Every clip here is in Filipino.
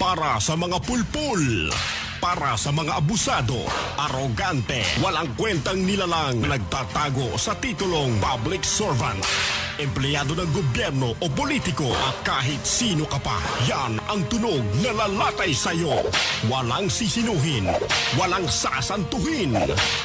Para sa mga pulpul. Para sa mga abusado, arogante, walang kwentang nilalang nagtatago sa titulong public servant. Empleyado ng gobyerno o politiko at kahit sino ka pa, yan ang tunog na lalatay sa'yo. Walang sisinuhin, walang sasantuhin.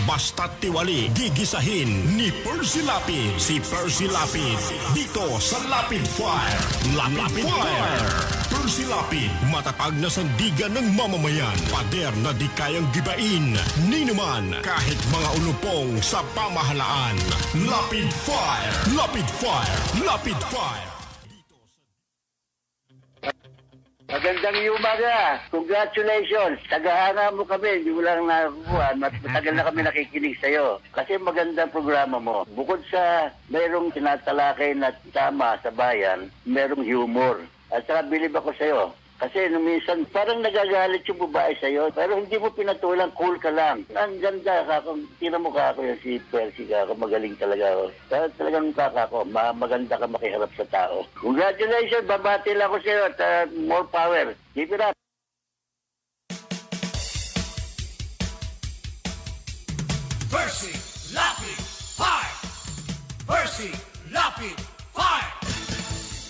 Basta't tiwali, gigisahin ni Percy Lapid. Si Percy Lapid, dito sa Lapid Fire. Lapid Fire! Percy Lapid, matatag na sandigan ng mamamayan. Pader na di kayang gibain. Ni naman, kahit mga ulupong sa pamahalaan. Lapid Fire! Lapid Fire! Lapid Fire! Magandang umaga. Congratulations. Tagahanga mo kami. Hindi mo lang nakakuha. Matagal na kami nakikinig sa'yo. Kasi magandang programa mo. Bukod sa mayroong tinatalakay na tama sa bayan, mayroong humor. At saka bilib ako sa'yo. Kasi nung minsan, parang nagagalit yung babae sa'yo. Pero hindi mo pinatulang, cool ka lang. Ang ganda ka. Tira mo ka ako yung si Percy ka ako. Magaling talaga ako. Talagang kaka ko. Maganda ka makiharap sa tao. Congratulations. Babati lang ako sa'yo at more power. Keep it up. Percy Lapid Fire! Percy Lapid Fire!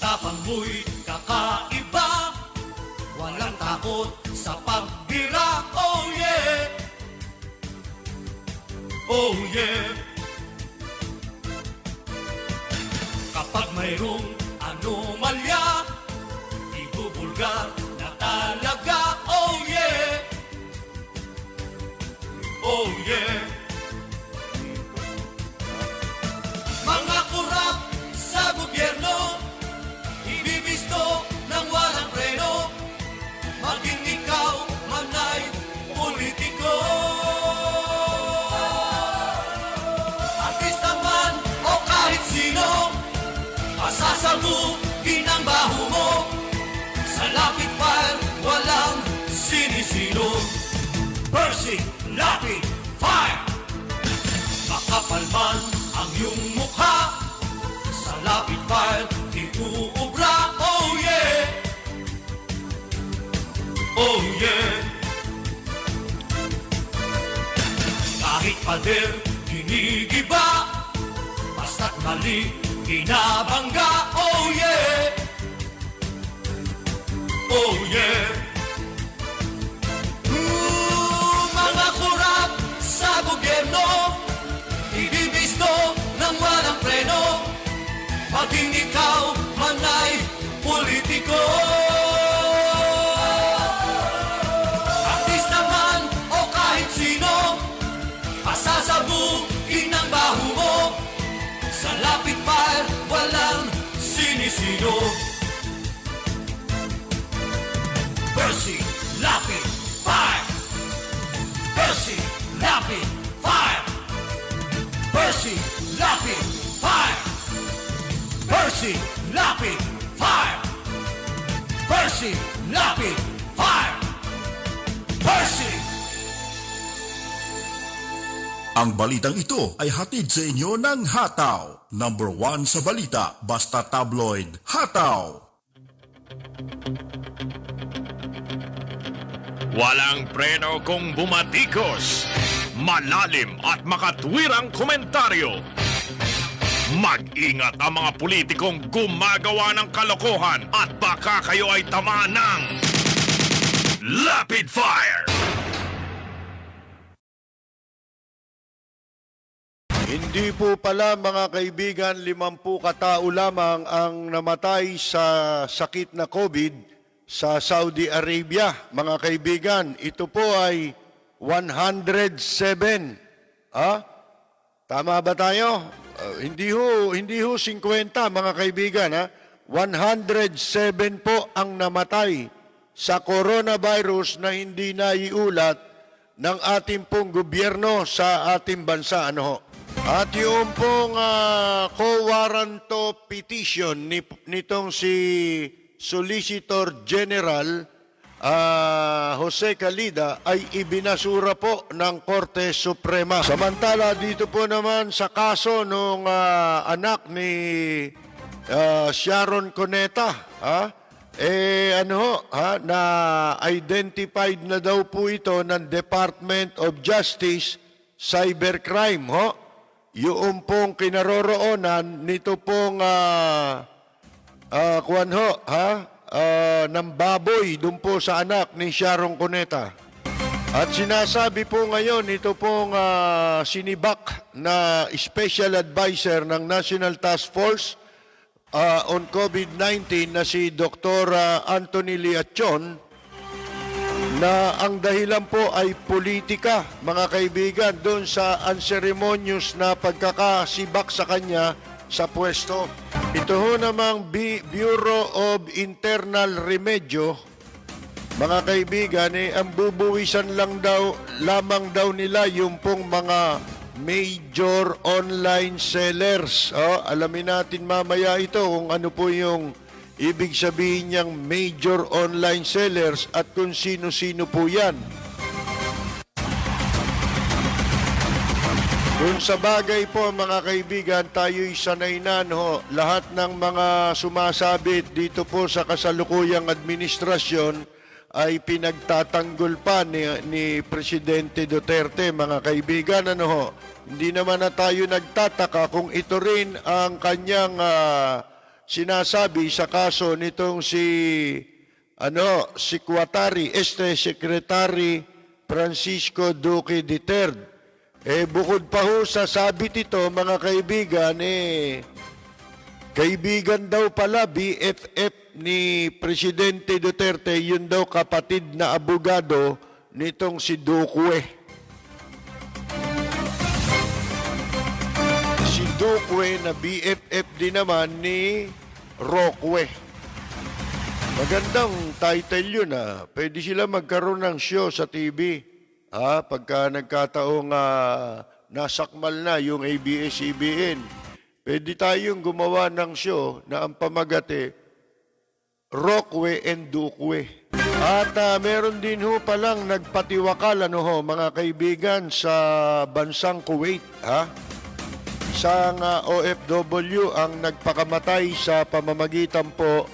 Tapang mo'y kakaiba, walang takot sa pagbira. Oh yeah! Oh yeah! Kapag mayroong anomalya, ibubulgar na talaga. Oh yeah! Oh yeah! Mga kurap sa gobyerno, ibibisto ng walang preno, maging ikaw man ay politiko. Artista man o kahit sino, pasasabukin ang baho mo. Sa Lapid Fire, walang sinisino. Percy Lapid Fire! Makapal man ang iyong mukha, sa Lapid Fire di uubra. Oh yeah! Oh yeah! Kahit pader, ginigiba, basta't mali, ginabangga. Oh yeah! Oh yeah! Mga kurap sa gobyerno, ibibisto ng walang preno, maging ikaw man ay politiko. Artista man o kahit sino, pasasabukin ang baho mo. Sa Lapid Fire, walang sinisino. Percy Lapid Fire! Percy Lapid Fire! Percy Lapid Fire! Percy Lapid Fire! Percy Lapid Fire! Percy! Ang balitang ito ay hatid sa inyo ng Hataw. Number 1 sa balita, basta tabloid. Hataw! Walang preno kung bumatikos. Malalim at makatwirang komentaryo. Mag-ingat ang mga politikong gumagawa ng kalokohan at baka kayo ay tamaan ng Lapid Fire! Hindi po pala mga kaibigan, 50 katao lamang ang namatay sa sakit na COVID sa Saudi Arabia. Mga kaibigan, ito po ay 107. Tama ba tayo? Hindi ho 50 mga kaibigan. 107 po ang namatay sa coronavirus na hindi naiulat ng ating pong gobyerno sa ating bansa. Ano ho? At yung pong co-warranto petition nitong si Solicitor General Jose Calida ay ibinasura po ng Korte Suprema. Samantala dito po naman sa kaso nung anak ni Sharon Cuneta, na identified na daw po ito ng Department of Justice Cybercrime, ho. Yung pong kinaroroonan nito pong ng baboy dun po sa anak ni Sharon Cuneta. At sinasabi po ngayon, ito pong sinibak na Special Advisor ng National Task Force on COVID-19 na si Dr. Anthony Liachon, na ang dahilan po ay politika, mga kaibigan, doon sa unceremonious na pagkakasibak sa kanya sa pwesto. Ito ho namang Bureau of Internal Remedyo, mga kaibigan, ang bubuwisan lamang daw nila yung pong mga major online sellers. Alamin natin mamaya ito kung ano po yung ibig sabihin niyang major online sellers at kung sino-sino po yan. Kung sa bagay po, mga kaibigan, tayo'y sanay na, lahat ng mga sumasabit dito po sa kasalukuyang administrasyon ay pinagtatanggol pa ni Presidente Duterte, mga kaibigan. Hindi naman na tayo nagtataka kung ito rin ang kanyang sinasabi sa kaso nitong si Secretary Francisco Duque III. Bukod pa ho sa sabit ito, mga kaibigan, kaibigan daw pala, BFF ni Presidente Duterte, yun daw kapatid na abogado nitong si Duque. Si Duque na BFF din naman ni Roque. Magandang title yun, Pwede sila magkaroon ng show sa TV. Pagka nagkataong nasakmal na yung ABS-CBN. Pwede tayong gumawa ng show na ang pamagate, Roque and Duque. At meron din ho palang nagpatiwakal, mga kaibigan, sa bansang Kuwait, Isang OFW ang nagpakamatay sa pamamagitan po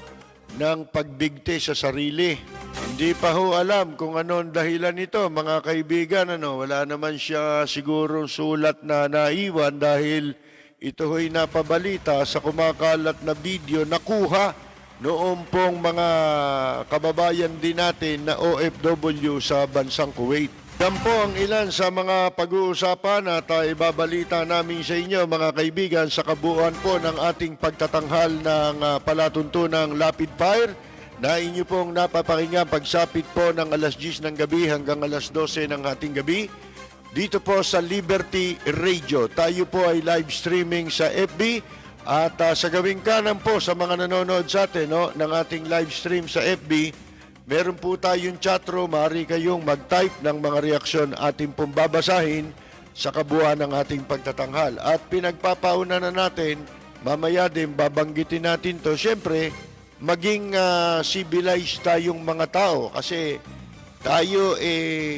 ng pagbigti sa sarili. Hindi pa ho alam kung ano ang dahilan nito, mga kaibigan. Wala naman siya siguro sulat na naiwan dahil ito ho'y napabalita sa kumakalat na video na kuha noong pong mga kababayan din natin na OFW sa bansang Kuwait. Yan po ang ilan sa mga pag-uusapan at ibabalita namin sa inyo, mga kaibigan, sa kabuuan po ng ating pagtatanghal ng palatuntunang Rapid Fire na inyo pong napapakinggan pagsapit po ng alas 10 ng gabi hanggang alas 12 ng ating gabi. Dito po sa Liberty Radio. Tayo po ay live streaming sa FB at sa gawing kanan po sa mga nanonood sa atin ng ating live stream sa FB, meron po tayong chatroom. Maaari kayong mag-type ng mga reaksyon ating pong babasahin sa kabuuan ng ating pagtatanghal. At pinagpapauna na natin, mamaya din babanggitin natin to. Siyempre, maging civilized tayong mga tao kasi tayo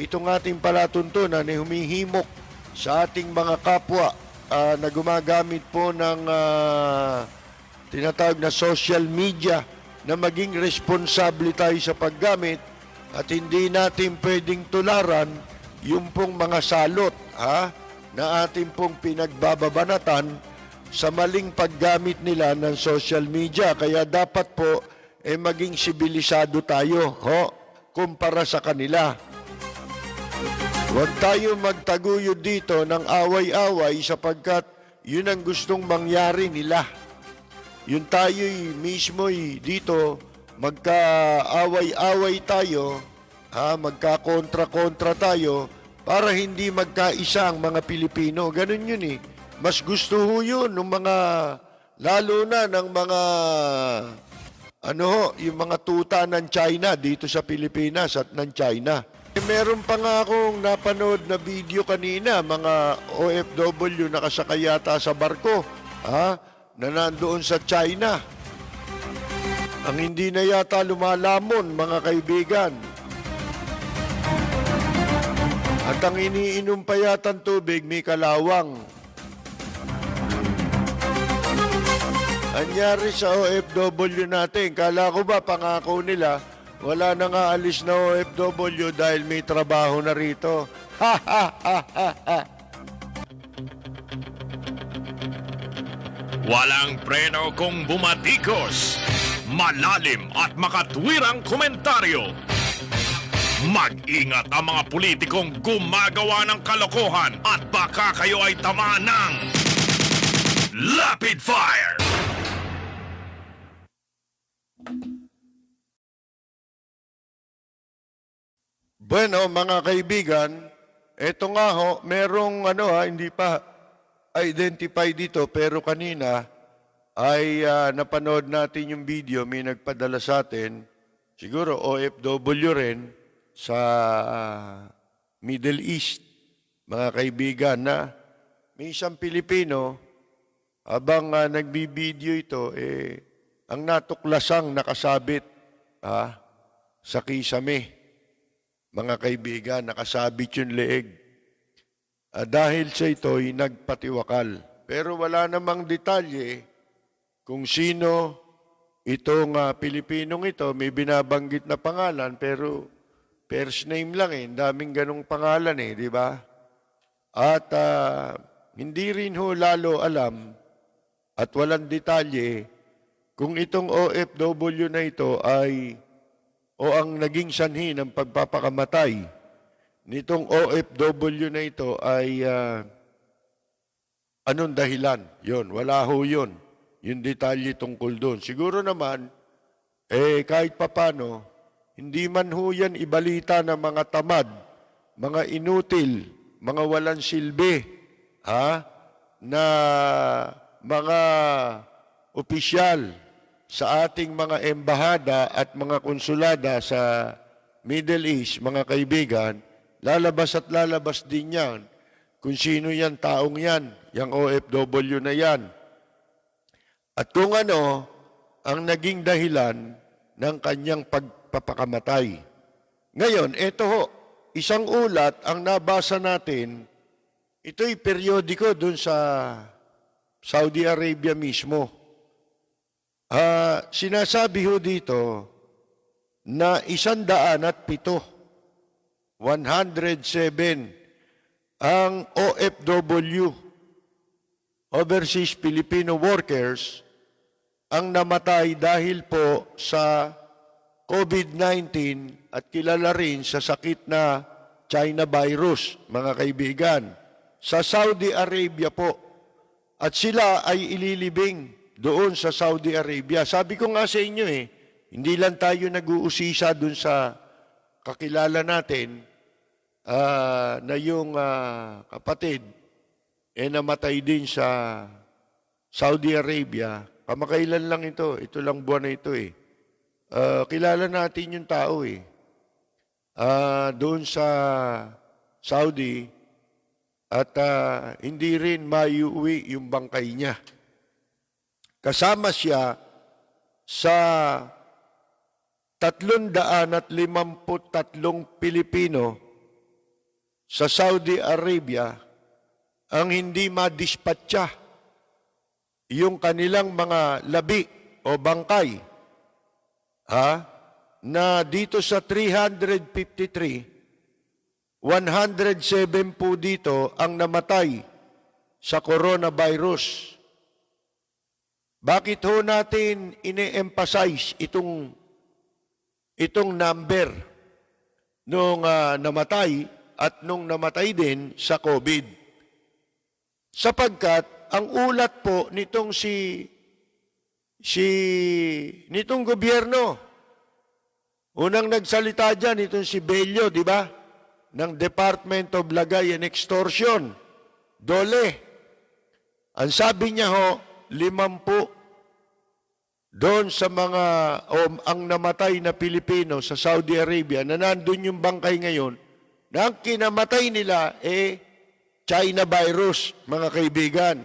itong ating palatuntunan humihimok sa ating mga kapwa na gumagamit po ng tinatawag na social media, na maging responsable tayo sa paggamit at hindi natin pwedeng tularan yung pong mga salot na ating pong pinagbababanatan sa maling paggamit nila ng social media. Kaya dapat po maging sibilisado tayo kumpara sa kanila. Huwag tayo magtaguyod dito ng away-away sapagkat yun ang gustong mangyari nila. Yun tayo'y mismo'y dito magka-away-away tayo, magka-kontra-kontra tayo para hindi magkaisa ang mga Pilipino. Ganun yun Mas gusto ho yun ng mga, lalo na ng mga, yung mga tuta ng China dito sa Pilipinas at ng China. Meron pa nga akong napanood na video kanina, mga OFW nakasakay yata sa barko, na nandoon sa China. Ang hindi na yata lumalamon, mga kaibigan. At ang iniinom pa yatang tubig, may kalawang. Anyari sa OFW natin, kala ko ba pangako nila, wala na nga alis na OFW dahil may trabaho na rito. Ha ha ha ha ha. Walang preno kung bumatikos. Malalim at makatwirang komentaryo. Mag-ingat ang mga politikong gumagawa ng kalokohan at baka kayo ay tamaan ng Rapid Fire! Bueno, mga kaibigan, eto nga ho, merong hindi pa identify dito, pero kanina ay napanood natin yung video, may nagpadala sa atin, siguro OFW rin, sa Middle East, mga kaibigan, na may isang Pilipino, habang nagbibideo ito, ang natuklasang nakasabit sa kisame. Mga kaibigan, nakasabit yung leeg. Dahil sa ito'y nagpatiwakal. Pero wala namang detalye kung sino itong Pilipinong ito. May binabanggit na pangalan, pero first name lang Ang daming ganong pangalan di ba? At hindi rin ho lalo alam at walang detalye kung itong OFW na ito ay o ang naging sanhi ng pagpapakamatay nitong OFW na ito ay anong dahilan? Yun, wala ho yun. Yung detalye tungkol doon. Siguro naman, kahit papano, hindi man ho yan ibalita ng mga tamad, mga inutil, mga walang silbi, na mga opisyal sa ating mga embahada at mga konsulada sa Middle East, mga kaibigan, lalabas at lalabas din yan kung sino yan, taong yan, yung OFW na yan. At kung ano ang naging dahilan ng kanyang pagpapakamatay. Ngayon, ito ho, isang ulat ang nabasa natin, ito'y periodiko dun sa Saudi Arabia mismo. Sinasabi ho dito na 107, 107 ang OFW, Overseas Filipino Workers, ang namatay dahil po sa COVID-19 at kilala rin sa sakit na China virus, mga kaibigan, sa Saudi Arabia po. At sila ay ililibing doon sa Saudi Arabia. Sabi ko nga sa inyo hindi lang tayo nag-uusisa doon sa kakilala natin na yung kapatid namatay din sa Saudi Arabia. Kamakailan lang ito. Ito lang buwan na ito kilala natin yung tao doon sa Saudi at hindi rin maiuwi yung bangkay niya. Kasama siya sa 353 Pilipino sa Saudi Arabia ang hindi madispatcha yung kanilang mga labi o bangkay na dito sa 353, 107 po dito ang namatay sa coronavirus. Bakit ho natin ine-emphasize itong number nung namatay at nung namatay din sa COVID? Sapagkat ang ulat po nitong nitong gobyerno, unang nagsalita dyan, itong si Bello, di ba? Ng Department of Lagay and Extortion, Dole. Ang sabi niya ho, 50 doon sa mga ang namatay na Pilipino sa Saudi Arabia na nandun yung bangkay ngayon, na ang kinamatay nila China virus, mga kaibigan.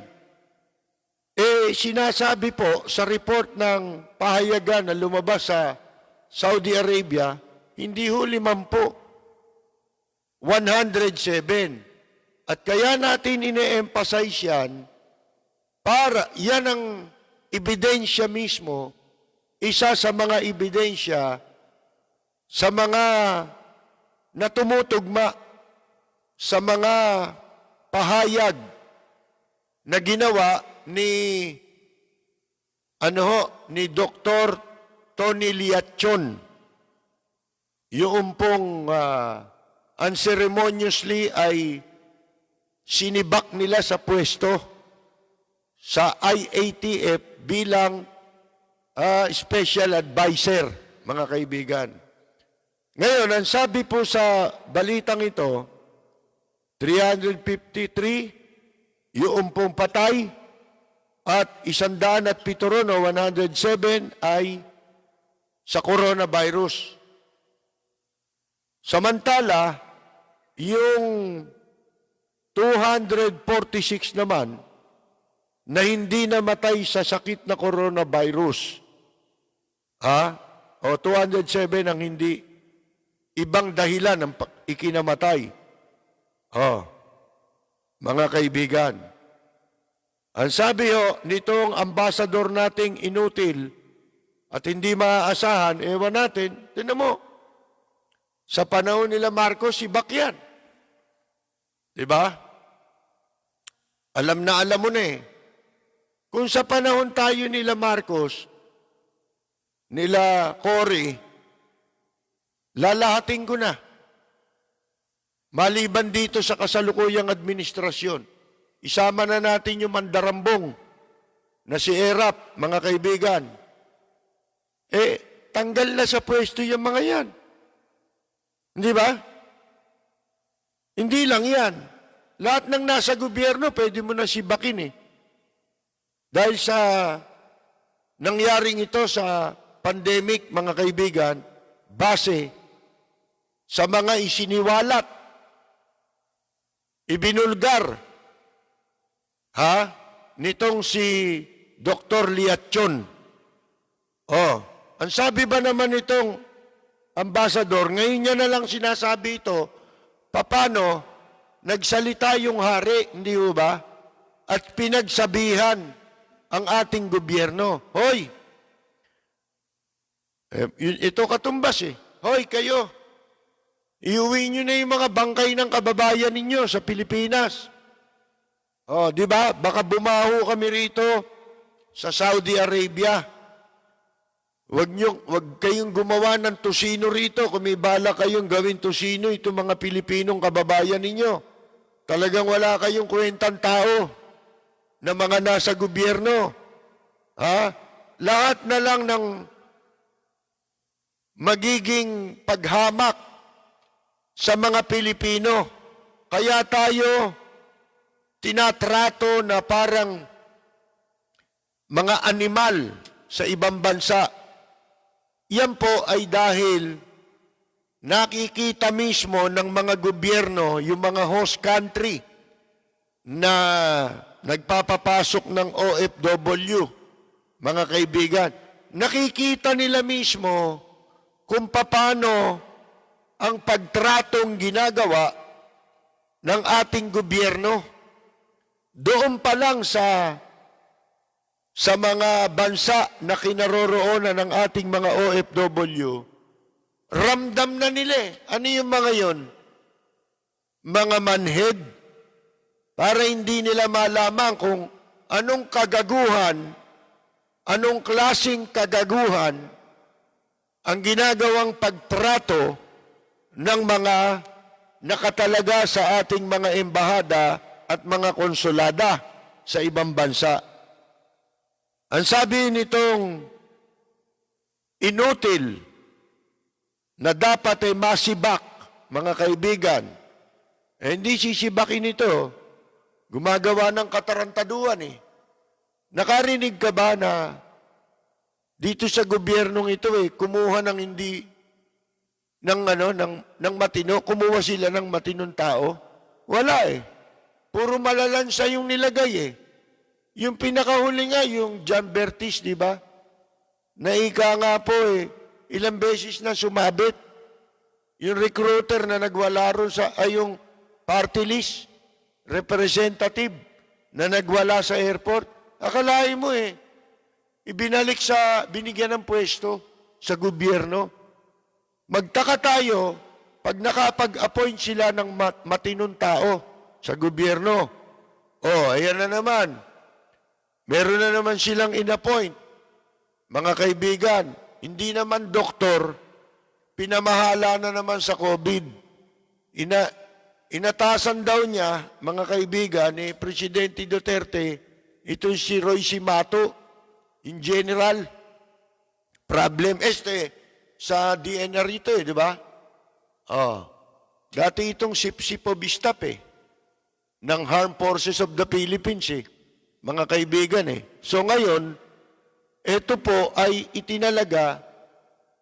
Sinasabi po sa report ng pahayagan na lumabas sa Saudi Arabia, hindi ho 50, 107. At kaya natin ine-emphasize yan, para yan ang ebidensya mismo, isa sa mga ebidensya sa mga na tumutugma sa mga pahayag na ginawa ni Dr. Tony Liachon. Yung pong unceremoniously ay sinibak nila sa pwesto sa IATF bilang special advisor, mga kaibigan. Ngayon, ang sabi po sa balitang ito, 353, yung pong patay, at 107 o 107 ay sa coronavirus. Samantala, yung 246 naman na hindi namatay sa sakit na coronavirus. O 207 ang hindi ibang dahilan ng ikinamatay. Mga kaibigan, ang sabi nitong ambasador nating inutil at hindi maaasahan, ewan natin, tinan mo, sa panahon nila Marcos, si Bakyan. Diba? Alam na alam mo na eh. Kung sa panahon tayo nila Marcos, nila Cory, lalahatin ko na. Maliban dito sa kasalukuyang administrasyon, isama na natin yung mandarambong na si Erap, mga kaibigan. Tanggal na sa pwesto yung mga yan. Hindi ba? Hindi lang yan. Lahat ng nasa gobyerno, pwede mo na sibakin eh. Dahil sa nangyaring ito sa pandemic, mga kaibigan, base sa mga isiniwalat, ibinulgar, nitong si Dr. Liachon. Ang sabi ba naman itong ambasador, ngayon niya na lang sinasabi ito, paano nagsalita yung hari, hindi ba? At pinagsabihan ang ating gobyerno. Hoy, ito katumbas eh. Hoy, kayo, iuwi nyo na yung mga bangkay ng kababayan ninyo sa Pilipinas. Di ba? Baka bumaho kami rito sa Saudi Arabia. Huwag kayong gumawa ng tusino rito. Kung may bala kayong gawin tusino, itong mga Pilipinong kababayan ninyo. Talagang wala kayong kwentang tao na mga nasa gobyerno. Lahat na lang ng magiging paghamak sa mga Pilipino. Kaya tayo tinatrato na parang mga animal sa ibang bansa. Yan po ay dahil nakikita mismo ng mga gobyerno, yung mga host country na nagpapapasok ng OFW, mga kaibigan. Nakikita nila mismo kung paano ang pagtratong ginagawa ng ating gobyerno. Doon pa lang sa mga bansa na kinaroroonan ng ating mga OFW, ramdam na nila. Ano yung mga yon? Mga manhid. Para hindi nila malaman kung anong kagaguhan, anong klaseng kagaguhan ang ginagawang pagtrato ng mga nakatalaga sa ating mga embahada at mga konsulada sa ibang bansa. Ang sabi nitong inutil na dapat ay masibak, mga kaibigan, hindi sisibakin ito. Gumagawa ng katarantaduan eh. Nakarinig ka ba na dito sa gobyernong ito kumuha ng hindi ng matino, kumuha sila ng matinong tao? Wala eh. Puro malalansa yung nilagay eh. Yung pinakahuli nga, yung John Bertis, di ba? Naika nga po ilang beses na sumabit. Yung recruiter na nagwala ron yung party list, representative na nagwala sa airport. Akalain mo ibinalik binigyan ng pwesto sa gobyerno. Magtaka tayo pag nakapag-appoint sila ng matinong tao sa gobyerno. Oh, ayan na naman. Meron na naman silang in-appoint. Mga kaibigan, hindi naman doktor, pinamahala na naman sa COVID. Inatasan daw niya, mga kaibigan, ni Presidente Duterte, ito si Roy Simato, in general. Problem sa DNR ito di ba? Oh. Dati itong Sipsip of Istap ng Armed Forces of the Philippines mga kaibigan So ngayon, ito po ay itinalaga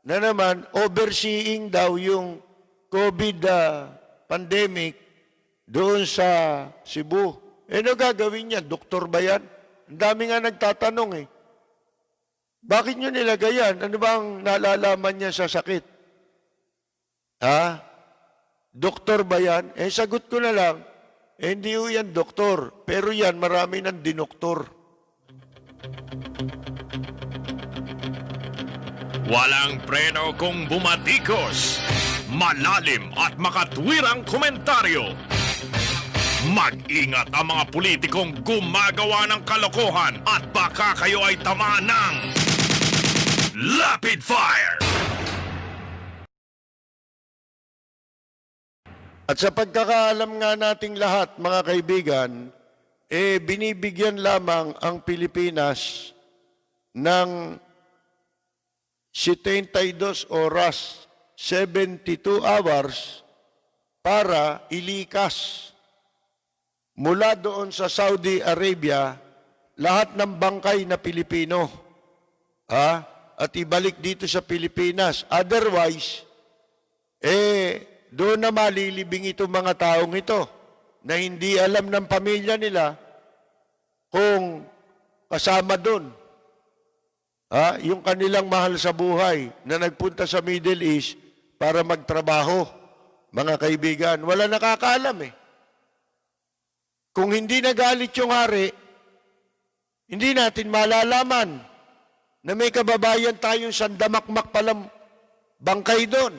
na naman overseeing daw yung COVID pandemic doon sa Cebu. Ano gagawin niya? Doktor ba yan? Ang dami nga nagtatanong Bakit nyo nilagay yan? Ano bang nalalaman niya sa sakit? Doktor ba yan? Sagot ko na lang, hindi ho yan doktor. Pero yan, marami ng dinoktor. Walang preno kung bumatikos. Malalim at makatwirang komentaryo. Mag-ingat ang mga politikong gumagawa ng kalokohan at baka kayo ay tamaan ng Lapid Fire! At sa pagkakaalam nga nating lahat, mga kaibigan, binibigyan lamang ang Pilipinas ng 72 oras, 72 hours para ilikas mula doon sa Saudi Arabia lahat ng bangkay na Pilipino at ibalik dito sa Pilipinas. Otherwise, doon na malilibing itong mga taong ito na hindi alam ng pamilya nila kung kasama doon yung kanilang mahal sa buhay na nagpunta sa Middle East para magtrabaho. Mga kaibigan, wala nakakaalam Kung hindi nagalit yung hari, hindi natin malalaman na may kababayan tayong sandamakmak palang bangkay doon.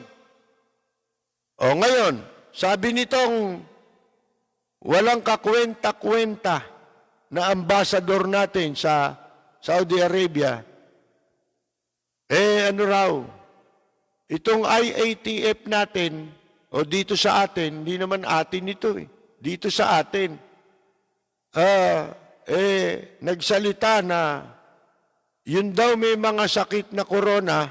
O ngayon, sabi nitong walang kakwenta-kwenta na ambasador natin sa Saudi Arabia, ano raw, itong IATF natin, o dito sa atin, hindi naman atin ito dito sa atin, nagsalita na yun daw may mga sakit na corona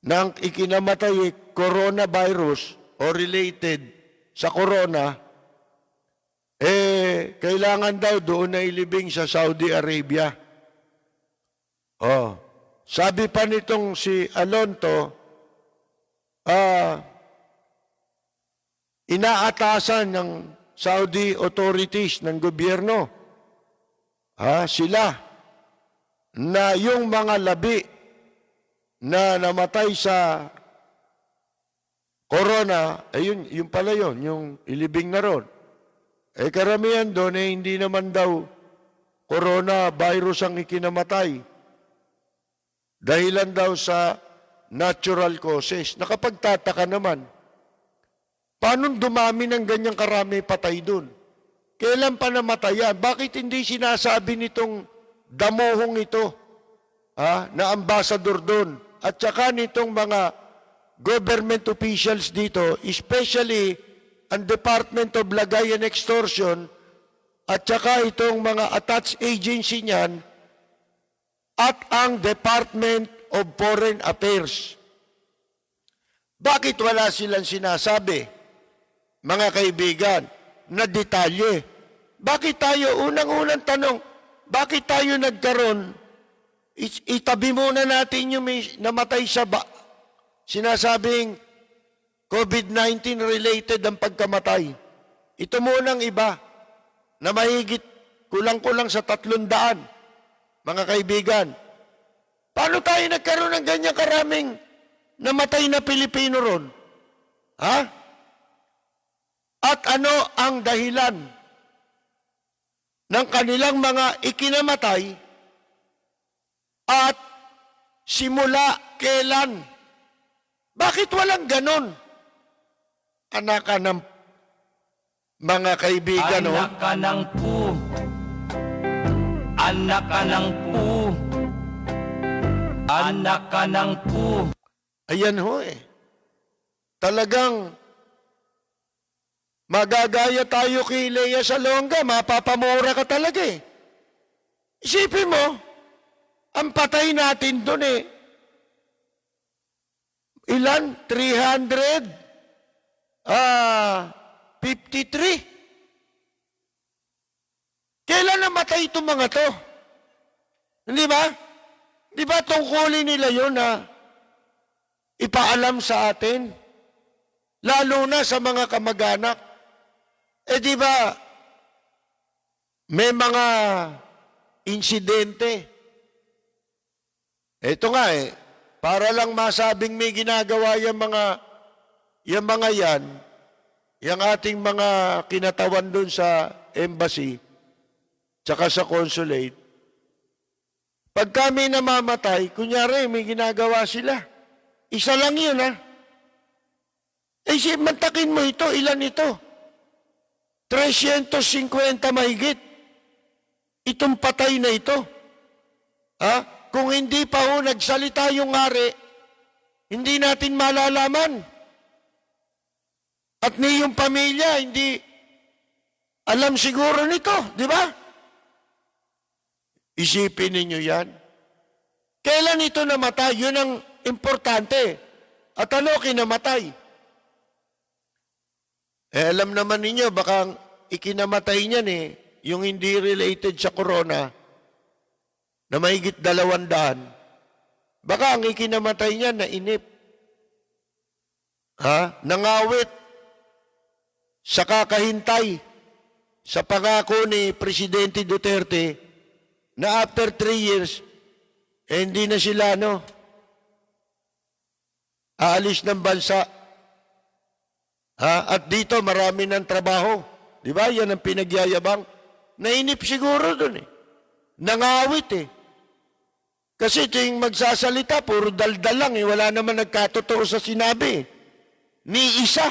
nang ikinamatay coronavirus o related sa corona, kailangan daw doon na ilibing sa Saudi Arabia. Sabi pa nitong si Alonto, inaatasan ng Saudi authorities ng gobyerno, sila, na yung mga labi na namatay sa corona, yun pala yun, yung ilibing na ron. Karamihan doon, hindi naman daw coronavirus ang ikinamatay. Dahilan daw sa natural causes. Nakapagtataka naman, paano dumami ng ganyang karami patay doon? Kailan pa namatayan? Bakit hindi sinasabi nitong damuhong ito na ambassador doon? At saka nitong mga government officials dito, especially ang Department of Lagay and Extortion, at saka itong mga attached agency niyan, at ang Department of Foreign Affairs. Bakit wala silang sinasabi, mga kaibigan, na detalye? Bakit tayo, unang-unang tanong, bakit tayo nagkaroon, itabi muna natin yung may namatay sa sinasabing COVID-19 related ang pagkamatay. Ito munang iba na mahigit kulang-kulang sa 300, mga kaibigan. Paano tayo nagkaroon ng ganyang karaming namatay na Pilipino ron? At ano ang dahilan ng kanilang mga ikinamatay At simula kailan? Bakit walang ganon? Anak ka ng mga kaibigan, oh. Anak ka ng pu. Anak ka ng pu. Anak ka ng pu. Ayan ho eh. Talagang magagaya tayo kay Lea Salonga, mapapamura ka talaga eh. Isipin mo, ang patay natin doon eh. Ilan? 53. Kailan namatay itong mga to? Hindi ba? Di ba tungkulin nila yun na ipaalam sa atin? Lalo na sa mga kamag-anak. Eh di ba, may mga insidente. Ito nga eh, para lang masabing may ginagawa yung mga yan, yung ating mga kinatawan dun sa embassy, tsaka sa consulate, pag kami namamatay, kunyari may ginagawa sila. Isa lang yun, ha? Eh, mantakin mo ito, ilan ito? 350 mahigit. Itong patay na ito. Ha? Kung hindi pa ho nagsalita yung hari, hindi natin malalaman. At ni yung pamilya, hindi alam siguro nito, di ba? Isipin ninyo yan. Kailan ito namatay? Yun ang importante. At ano kinamatay? Eh, alam naman ninyo, baka ikinamatay niyan eh, yung hindi related sa corona, na mahigit 200, baka ang ikinamatay niyan na inip. Ha? Nangawit sa kakahintay sa pangako ni Presidente Duterte na after 3 years, eh, hindi na sila, aalis ng bansa. Ha? At dito, marami ng trabaho. Di ba? Yan ang pinagyayabang. Nainip siguro dun eh. Nangawit eh. Kasi tuwing magsasalita, puro daldal lang eh. Wala naman nagkatotoo sa sinabi eh. Ni isa.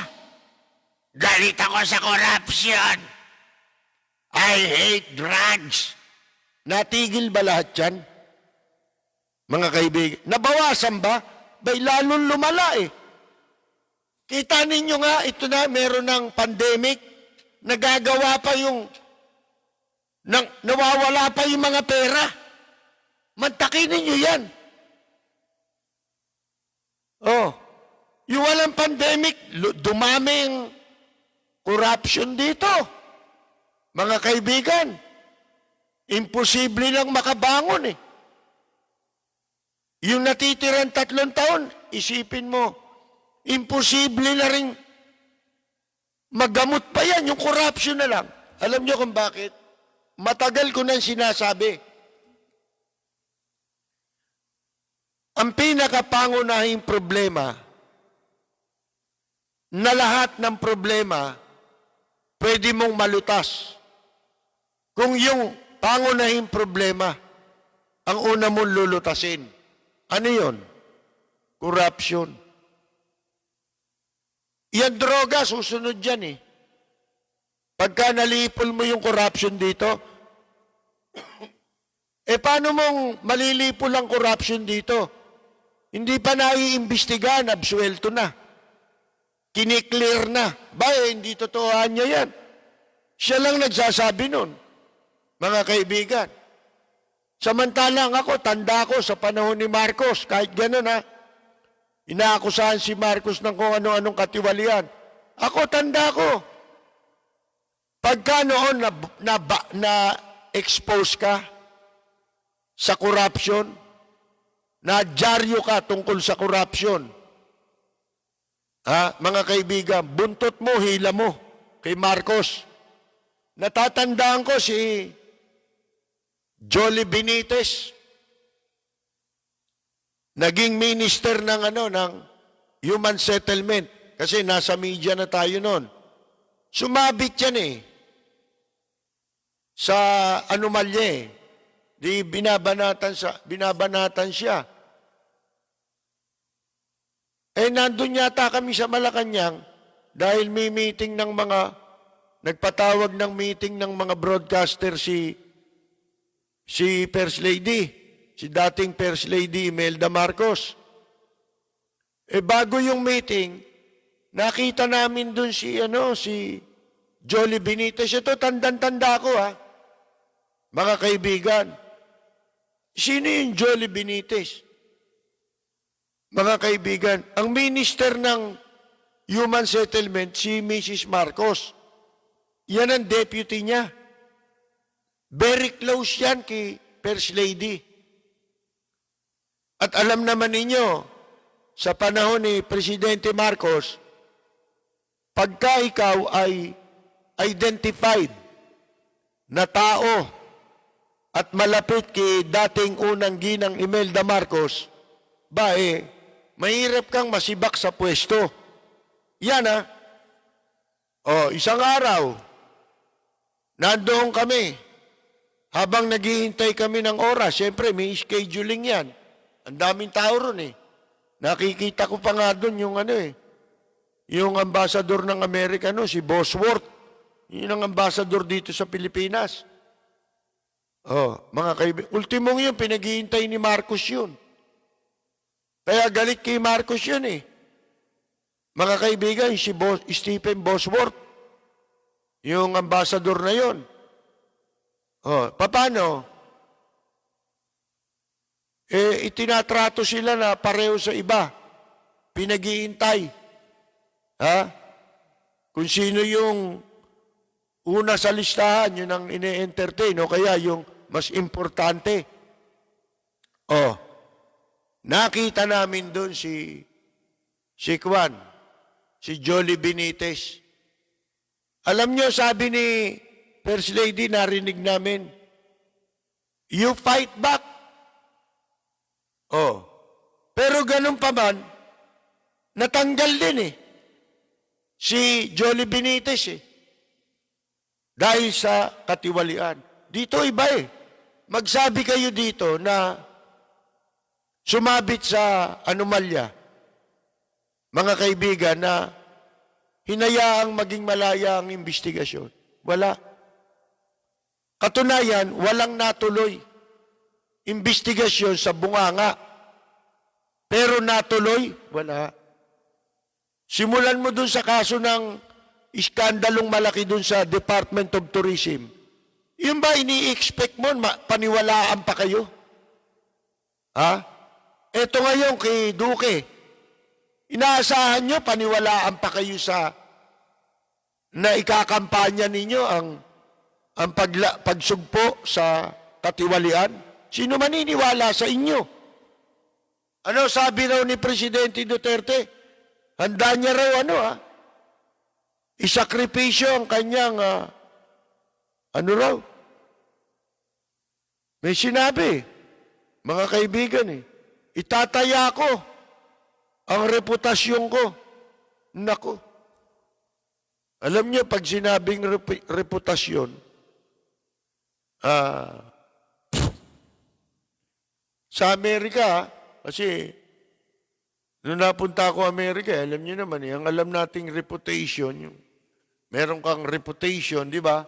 Galit ako sa corruption. I hate drugs. Natigil ba lahat yan? Mga kaibigan. Nabawasan ba? Bay lalong lumala eh. Kita ninyo nga, ito na, meron ng pandemic, nagagawa pa yung, nawawala pa yung mga pera. Mantakin ninyo yan. Oh, yung walang pandemic, dumami yung corruption dito. Mga kaibigan, imposible lang makabangon eh. Yung natitirang 3 taon, isipin mo, imposible na rin magamot pa yan, yung corruption na lang. Alam niyo kung bakit? Matagal ko nang sinasabi. Ang pinakapangunahing problema, na lahat ng problema, pwede mong malutas. Kung yung pangunahing problema, ang una mong lulutasin. Ano yun? Corruption. Yan droga, susunod yan eh. Pagka nalipol mo yung corruption dito, eh paano mong malilipol ang corruption dito? Hindi pa naiimbestigahan, absuelto na. Kiniklear na. Ba, hindi totoohan niya yan. Siya lang nagsasabi nun, mga kaibigan. Samantalang ako, tanda ko sa panahon ni Marcos, kahit gano'n ha, inaakusahan si Marcos ng kung ano-anong katiwalian. Ako, tanda ko. Pagka noon na-expose ka sa corruption, na-dyaryo ka tungkol sa corruption, ha, mga kaibigan, buntot mo, hila mo kay Marcos. Natatandaan ko si Jolie Benitez, naging minister ng ng human settlement kasi nasa media na tayo noon. Sumabit yan eh sa anomalya eh. Di binabanatan siya. Nandun yata kami sa Malacanang dahil may meeting ng nagpatawag ng meeting ng mga broadcaster si First Lady, si dating First Lady Imelda Marcos. Bago yung meeting, nakita namin dun si Jolie Benitez. Ito, tandang-tanda ko mga kaibigan. Sino yung Jolie Benitez? Mga kaibigan, ang Minister ng Human Settlement, si Mrs. Marcos. Yan ang deputy niya. Very close yan kay First Lady. At alam naman ninyo, sa panahon ni Presidente Marcos, pagka ikaw ay identified na tao at malapit kay dating unang ginang Imelda Marcos, mahirap kang masibak sa pwesto. Yan isang araw, nandoon kami. Habang naghihintay kami ng oras, siyempre may scheduling yan. Ang daming tao ron Nakikita ko pa nga doon yung ambassador ng Amerika, si Bosworth. Yun ang ambassador dito sa Pilipinas. Mga kaibigan, ultimong yun, pinaghihintay ni Marcos yun. Kaya galit kay Marcos yun Mga kaibigan, si Stephen Bosworth, yung ambassador na yun. Paano? Itinatrato sila na pareho sa iba. Pinag-iintay. Kung sino yung una sa listahan, yun ang ine-entertain, o kaya yung mas importante. Nakita namin doon si Jolie Benitez. Alam nyo, sabi ni First Lady, narinig namin, you fight back. Pero ganun pa man, natanggal din si Jolie Benitez dahil sa katiwalian. Dito iba Magsabi kayo dito na sumabit sa anomalya, mga kaibigan, na hinayaang maging malaya ang investigasyon. Wala. Katunayan, walang natuloy investigasyon sa bunganga. Pero natuloy, wala. Simulan mo dun sa kaso ng iskandalong malaki dun sa Department of Tourism. Yun ba ini-expect mo, paniwalaan pa kayo? Eto ngayon kay Duque, inaasahan nyo, paniwalaan pa kayo na ikakampanya ninyo ang pagsugpo sa katiwalian? Sino maniniwala sa inyo? Ano sabi raw ni Presidente Duterte? Handa niya raw isakripisyo ang kanyang may sinabi, mga kaibigan itataya ko ang reputasyon ko. Nako. Alam niyo, pag sinabing reputasyon, sa Amerika, kasi nung napunta ako Amerika, alam niyo naman, ang alam nating reputation, meron kang reputation, di ba,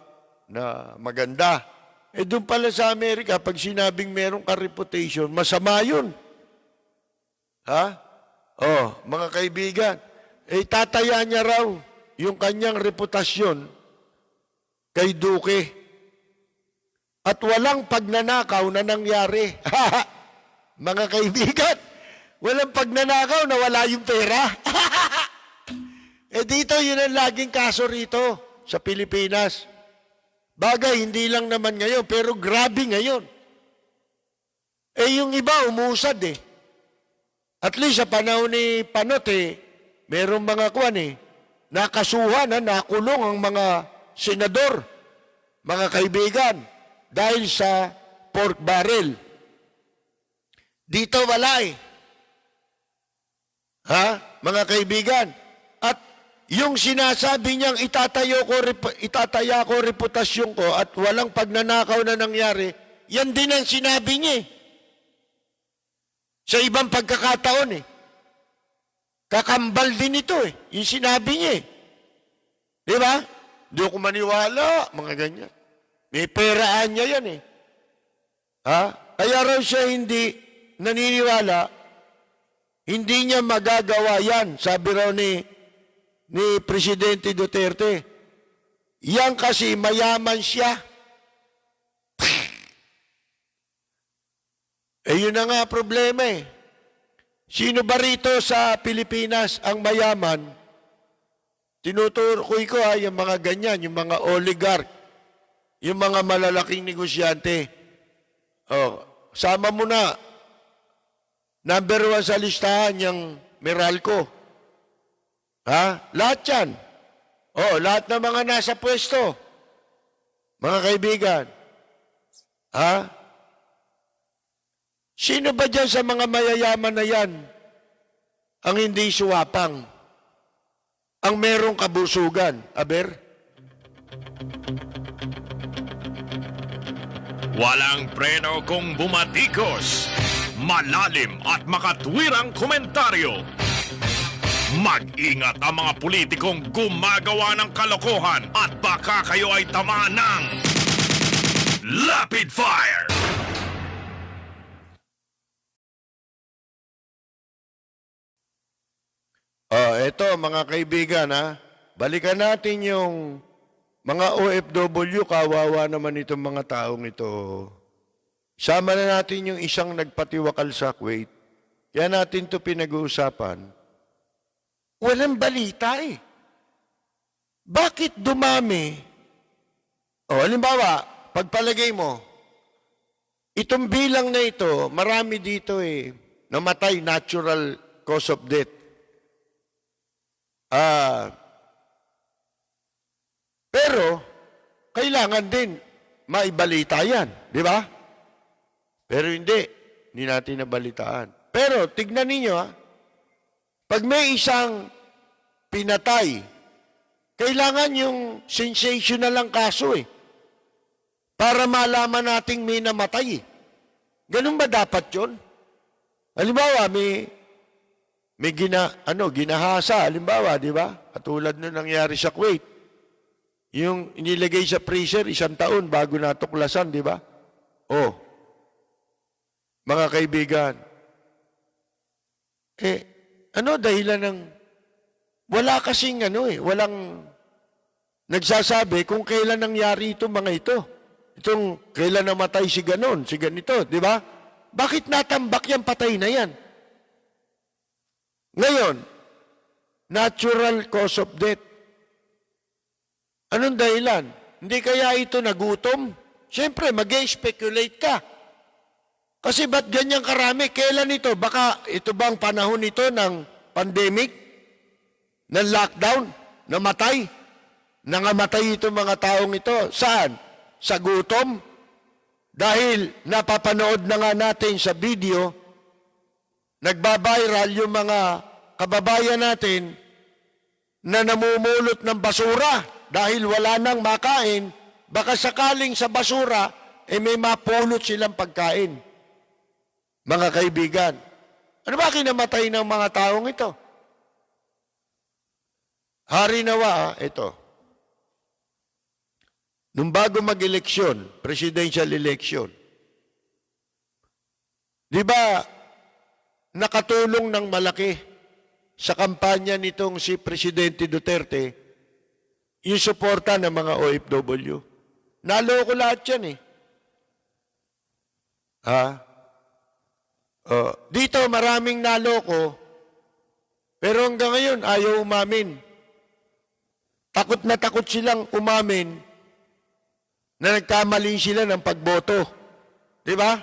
na maganda. Doon pala sa Amerika, pag sinabing meron kang reputation, masama yun. Mga kaibigan, tataya niya raw yung kanyang reputasyon kay Duque. At walang pagnanakaw na nangyari. Mga kaibigan, walang pagnanakaw na wala yung pera. Dito, yun ang laging kaso rito sa Pilipinas. Bagay, hindi lang naman ngayon, pero grabe ngayon. Yung iba, umusad At least sa panahon ni Panot, merong mga nakasuhan, nakulong ang mga senador, mga kaibigan, dahil sa pork barrel. Dito wala mga kaibigan. At yung sinasabi niyang itataya ko reputasyon ko at walang pagnanakaw na nangyari, yan din ang sinabi niya eh. Sa ibang pagkakataon eh. Kakambal din ito eh. Yung sinabi niya eh. Di ba? Hindi ako maniwala, mga ganyan. May peraan niya yan eh. Ha? Kaya raw siya hindi naniniwala, hindi niya magagawa yan, sabi raw ni Presidente Duterte. Yan kasi mayaman siya. Eh yun na nga problema eh. Sino ba rito sa Pilipinas ang mayaman? Tinutukoy ko yung mga ganyan, yung mga oligarch, yung mga malalaking negosyante. Oh, sama mo na. Number 1 sa listahan yung Meralco. Ha? Lahat yan. Oh, lahat ng mga nasa pwesto. Mga kaibigan. Ha? Sino ba dyan sa mga mayayaman na yan ang hindi suwapang? Ang merong kabusugan? Aber? Walang preno kung bumatikos. Malalim at makatwirang komentaryo. Mag-ingat ang mga politikong gumagawa ng kalokohan at baka kayo ay tamaan ng Lapid Fire! Eto mga kaibigan ha, balikan natin yung mga OFW, kawawa naman itong mga taong ito. Sama na natin yung isang nagpatiwakal sa Kuwait. Kaya natin ito pinag-uusapan. Walang balita eh. Bakit dumami? Halimbawa, pagpalagay mo, itong bilang na ito, marami dito namatay natural cause of death. Pero, kailangan din maibalita yan, di ba? Pero hindi natin nabalitaan. Pero, tignan ninyo pag may isang pinatay, kailangan yung sensational lang kaso para malaman nating may namatay Ganun ba dapat yun? Halimbawa, may ginahasa, halimbawa, di ba? Katulad nung nangyari sa Kuwait. Yung inilagay sa freezer, 1 taon bago natuklasan, di ba? Mga kaibigan, dahilan ng, wala kasing walang nagsasabi kung kailan nangyari ito mga ito. Itong kailan namatay si ganon, si ganito, di ba? Bakit natambak yan, patay na yan? Ngayon, natural cause of death. Anong dahilan? Hindi kaya ito nagutom? Siyempre, mag-speculate ka. Kasi ba't ganyan karami? Kailan ito? Baka ito bang panahon ito ng pandemic? Ng lockdown? Namatay? Nangamatay itong mga taong ito? Saan? Sa gutom? Dahil napapanood na nga natin sa video, nagbabiral yung mga kababayan natin na namumulot ng basura dahil wala nang makain, baka sakaling sa basura, may mapulot silang pagkain. Mga kaibigan, ano ba kinamatay ng mga taong ito? Hari nawa, ito. Nung bago mag-eleksyon, presidential election, di ba nakatulong ng malaki sa kampanya nitong si Presidente Duterte yung suporta ng mga OFW? Naloko lahat yan dito maraming naloko, pero hanggang ngayon ayaw umamin. Takot na takot silang umamin na nagkamali sila ng pagboto. Di ba?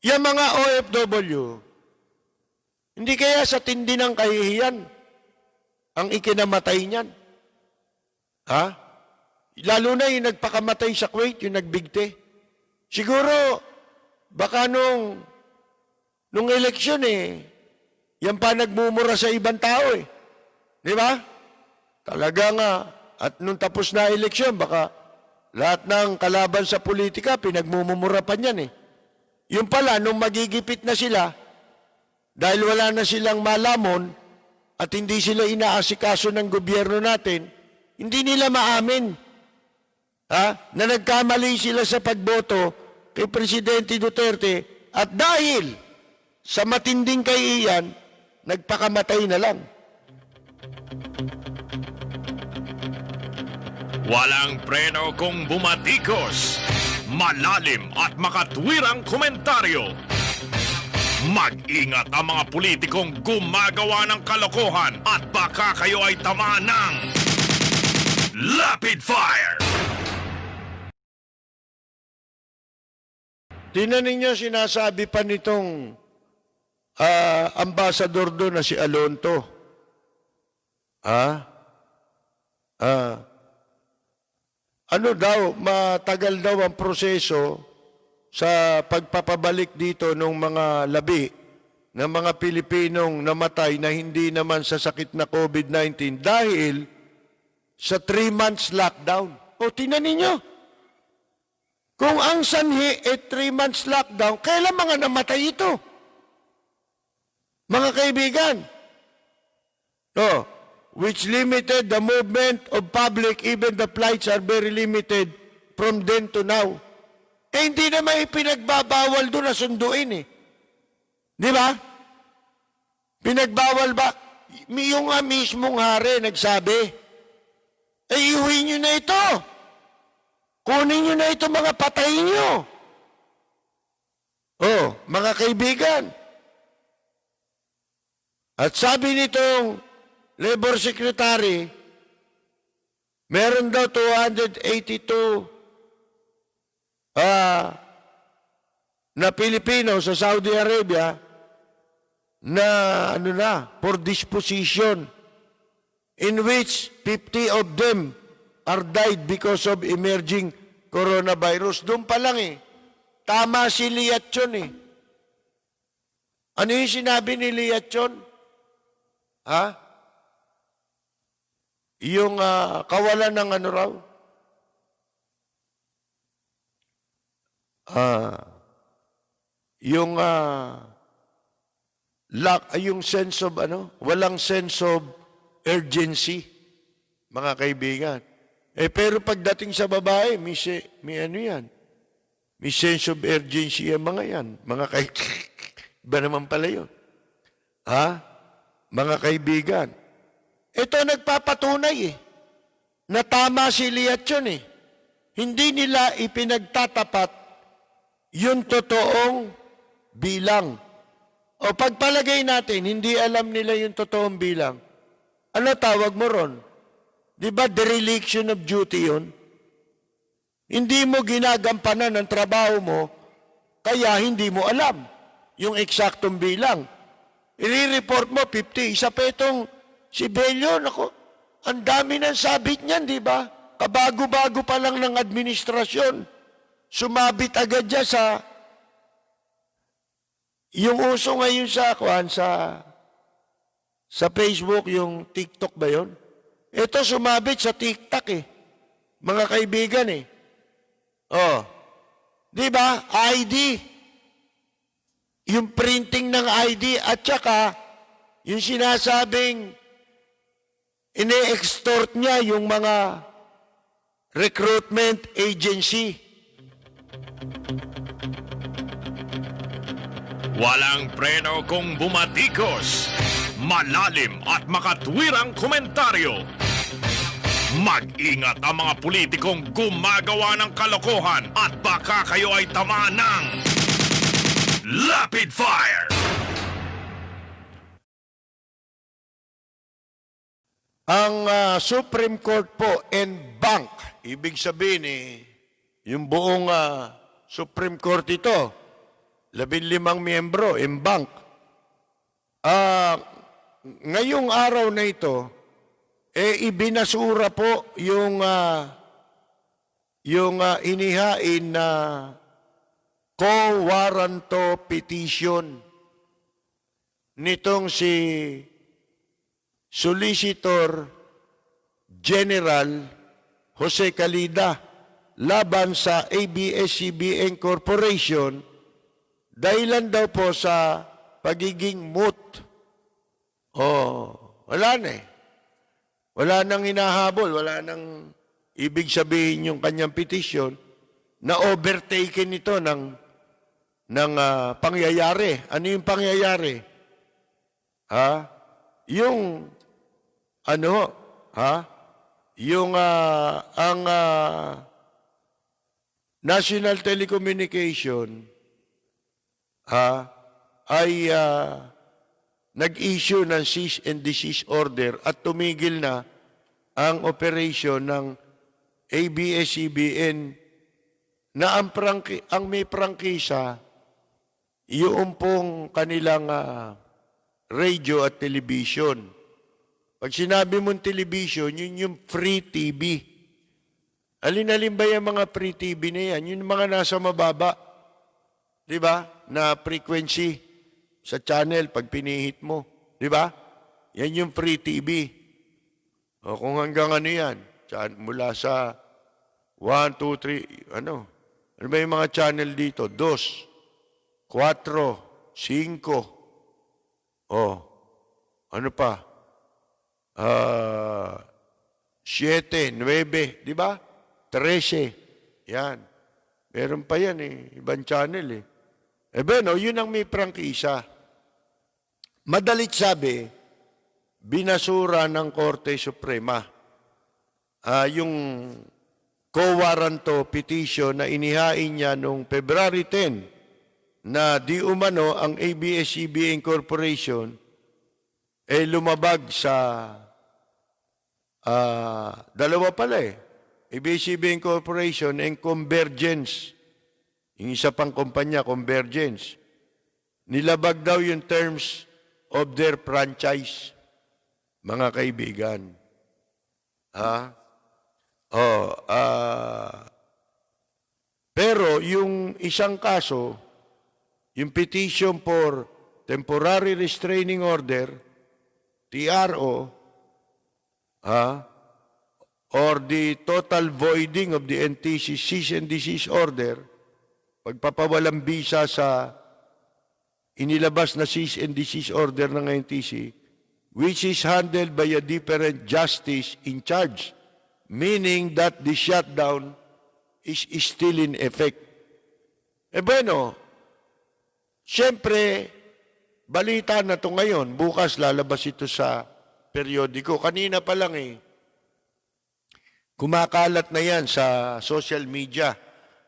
Yung mga OFW, hindi kaya sa tindi ng kahihiyan ang ikinamatay niyan? Lalo na yung nagpakamatay sa Kuwait, yung nagbigti. Siguro, baka nung eleksyon yan pa nagmumura sa ibang tao Di ba? Talaga nga. At nung tapos na eleksyon, baka Lahat ng kalaban sa politika, pinagmumura pa niyan eh. Yung pala, nung magigipit na sila, dahil wala na silang malamon at hindi sila inaasikaso ng gobyerno natin, hindi nila maamin na nagkamali sila sa pagboto kay Presidente Duterte at dahil sa matinding kaiiyan, nagpakamatay na lang. Walang preno kung bumatikos. Malalim at makatwirang komentaryo. Mag-ingat ang mga politikong gumagawa ng kalokohan at baka kayo ay tamaan ng Rapid Fire! Tingnan ninyo, sinasabi pa nitong ambasador doon na si Alonto. Ano daw, matagal daw ang proseso sa pagpapabalik dito ng mga labi ng mga Pilipinong namatay na hindi naman sa sakit na COVID-19 dahil sa 3 months lockdown. O, tingnan ninyo. Kung ang sanhi 3 months lockdown, kailan mga namatay ito? Mga kaibigan, which limited the movement of public, even the flights are very limited from then to now. Hindi naman ipinagbabawal doon na sunduin eh. Di ba? Pinagbawal ba? Yung nga mismong hari nagsabi, iuwi nyo na ito. Kunin nyo na ito, mga patay nyo. Mga kaibigan. At sabi nitong Labor Secretary, meron daw 282 na Pilipino sa Saudi Arabia na for disposition, in which 50 of them are died because of emerging coronavirus. Doon pa lang eh. Tama si Liatchon eh. Ano yung sinabi ni Liatchon? Yung kawalan ng ano raw? Yung sense of walang sense of urgency, mga kaibigan. Pero pagdating sa babae, may ano yan? May sense of urgency ang mga yan. Mga kaibigan. Iba naman pala yun. Mga kaibigan. Ito nagpapatunay na tama si Liatchon Hindi nila ipinagtatapat yung totoong bilang. O pagpalagay natin, hindi alam nila yung totoong bilang. Ano tawag mo ron? Di ba dereliction of duty yun? Hindi mo ginagampanan ang trabaho mo, kaya hindi mo alam yung eksaktong bilang. I-report mo 50. Isa pa itong si Bello, ang dami ng sabit niyan, di ba? Kabago-bago pa lang ng administrasyon. Sumabit agad dyan yung uso ngayon sa Facebook, yung TikTok ba yun? Ito sumabit sa TikTok mga kaibigan di ba? ID. Yung printing ng ID at saka yung sinasabing ine-extort niya yung mga recruitment agency. Walang preno kung bumatikos. Malalim at makatwirang komentaryo. Mag-ingat ang mga politikong gumagawa ng kalokohan at baka kayo ay tamaan ng Rapid Fire! Ang Supreme Court po en banc, ibig sabihin yung buong Supreme Court ito, 15 miyembro en banc. Ngayong araw na ito, ibinasura po yung inihain na co-warranto petition nitong si Solicitor General Jose Calida laban sa ABS-CBN Corporation dahilan daw po sa pagiging moot. Wala na eh. Wala nang hinahabol, wala nang ibig sabihin yung kanyang petisyon na overtaken ito ng pangyayari. Ano yung pangyayari? Yung ang National Telecommunication ay nag-issue ng cease and desist order at tumigil na ang operation ng ABS-CBN na ang may prangkisa yung pong kanilang radio at television. Pag sinabi mong television, yun yung free TV. Alin-alin ba yung mga free TV na yan? Yung mga nasa mababa. Di ba? Na frequency sa channel pag pinihit mo. Di ba? Yan yung free TV. O kung hanggang ano yan, mula sa 1, 2, 3, ano ba yung mga channel dito? 2, 4, 5, ano pa? 7, 9, di ba? 13. Yan. Meron pa yan eh. Ibang channel eh. Yun ang may prangkisa. Madalit sabi, binasura ng Korte Suprema yung co-warranto petition na inihain niya noong February 10 na di umano ang ABS-CBN Corporation lumabag sa dalawa pala eh. ABS-CBN Corporation and Convergence. Yung isa pang kumpanya, Convergence. Nilabag daw yung terms of their franchise, mga kaibigan. Pero yung isang kaso, yung petition for temporary restraining order, TRO, or the total voiding of the NTC cease and desist order, pagpapawalang bisa sa inilabas na cease and desist order ng NTC, which is handled by a different justice in charge, meaning that the shutdown is still in effect. Siyempre, balita na to ngayon. Bukas lalabas ito sa periodiko. Kanina pa lang kumakalat na yan sa social media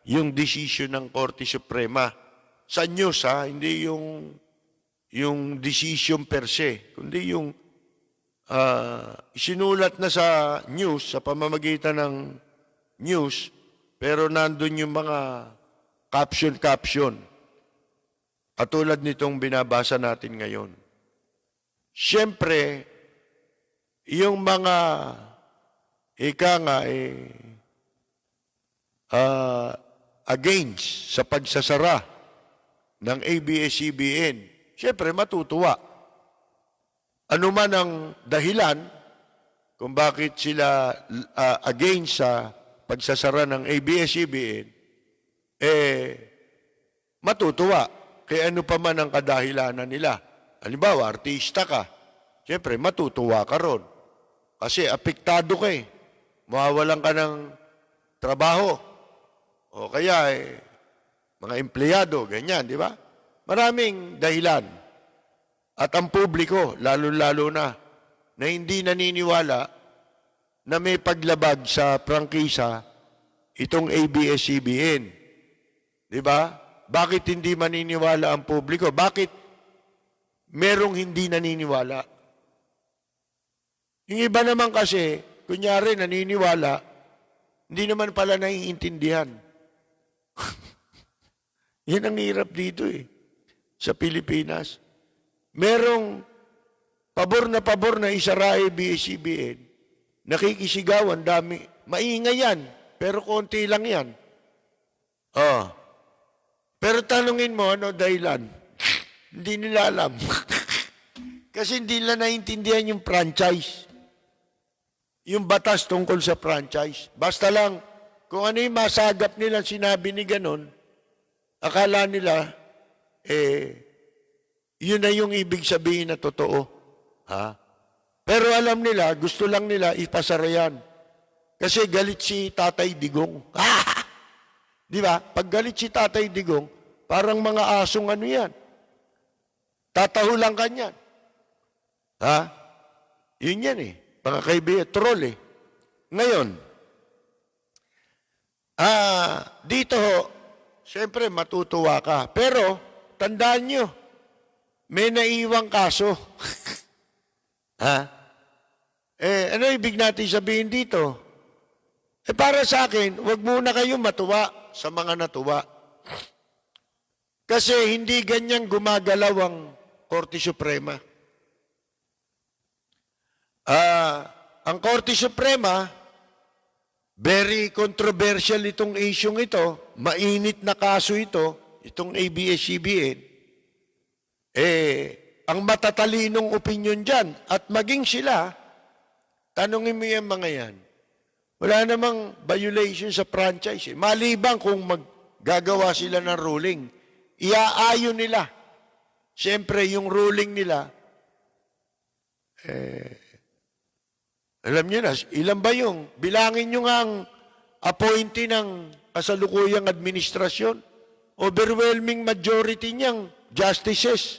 yung decision ng Korte Suprema. Sa news hindi yung decision per se, kundi yung isinulat na sa news, sa pamamagitan ng news, pero nandun yung mga caption. Katulad nitong binabasa natin ngayon. Siyempre, yung mga against sa pagsasara ng ABS-CBN, siyempre matutuwa. Ano man ang dahilan kung bakit sila against sa pagsasara ng ABS-CBN, matutuwa. Kaya ano pa man ang kadahilanan nila. Halimbawa, artista ka, siyempre matutuwa ka ron. Kasi apektado ka mawawalan ka ng trabaho. O kaya, mga empleyado, ganyan, di ba? Maraming dahilan. At ang publiko, lalo-lalo na hindi naniniwala na may paglabag sa prangkisa itong ABS-CBN. Di ba? Bakit hindi maniniwala ang publiko? Bakit merong hindi naniniwala? Yung iba naman kasi, kunyari naniniwala, hindi naman pala naiintindihan. Yan ang hirap dito sa Pilipinas. Merong pabor na isara ABS-CBN, nakikisigawan, dami. Maingay yan, pero konti lang yan. Pero tanungin mo, ano dahilan? Hindi nila alam. Kasi hindi nila naiintindihan yung franchise. Yung batas tungkol sa franchise. Basta lang, kung ano yung masagap nila sinabi ni ganon, akala nila, yun na yung ibig sabihin na totoo. Ha? Pero alam nila, gusto lang nila ipasara yan. Kasi galit si Tatay Digong. Di ba? Pag galit si Tatay Digong, parang mga asong ano yan. Tatahulan ka niyan. Ha? Yun yan eh. Mga kaibigan, troll eh. Ngayon, dito ho, siyempre matutuwa ka. Pero, tandaan nyo, may naiwang kaso. Ha? Ano ibig natin sabihin dito? Para sa akin, wag muna kayong matuwa sa mga natuwa. Kasi hindi ganyan gumagalaw ang Korte Suprema. Ang Korte Suprema, very controversial itong isyong ito, mainit na kaso ito, itong ABS-CBN, ang matatalinong opinion dyan, at maging sila, tanungin mo yung mga yan, wala namang violation sa franchise. Maliban kung maggagawa sila ng ruling, iaayon nila. Siyempre, yung ruling nila, alam niyo na, ilan ba yung? Bilangin niyo nga ang appointee ng kasalukuyang administrasyon. Overwhelming majority niyang justices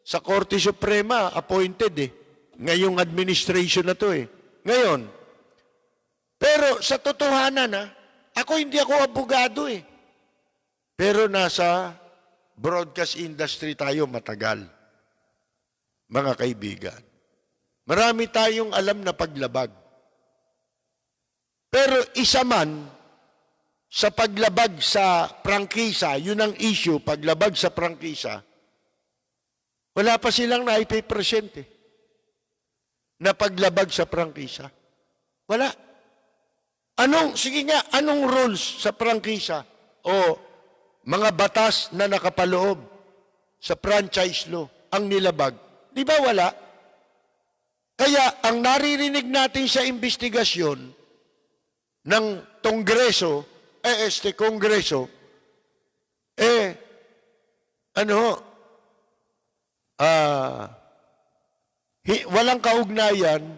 sa Korte Suprema appointed eh. Ngayong administration na to eh. Ngayon, pero sa totohanan hindi ako abogado eh. Pero nasa broadcast industry tayo matagal. Mga kaibigan. Marami tayong alam na paglabag. Pero isa man sa paglabag sa prangkisa, yun ang issue, paglabag sa prangkisa, wala pa silang naipipresent eh, na paglabag sa prangkisa. Wala. Anong rules sa prangkisa o mga batas na nakapaloob sa franchise law ang nilabag? Di ba wala? Kaya ang naririnig natin sa investigasyon ng Kongreso, walang kaugnayan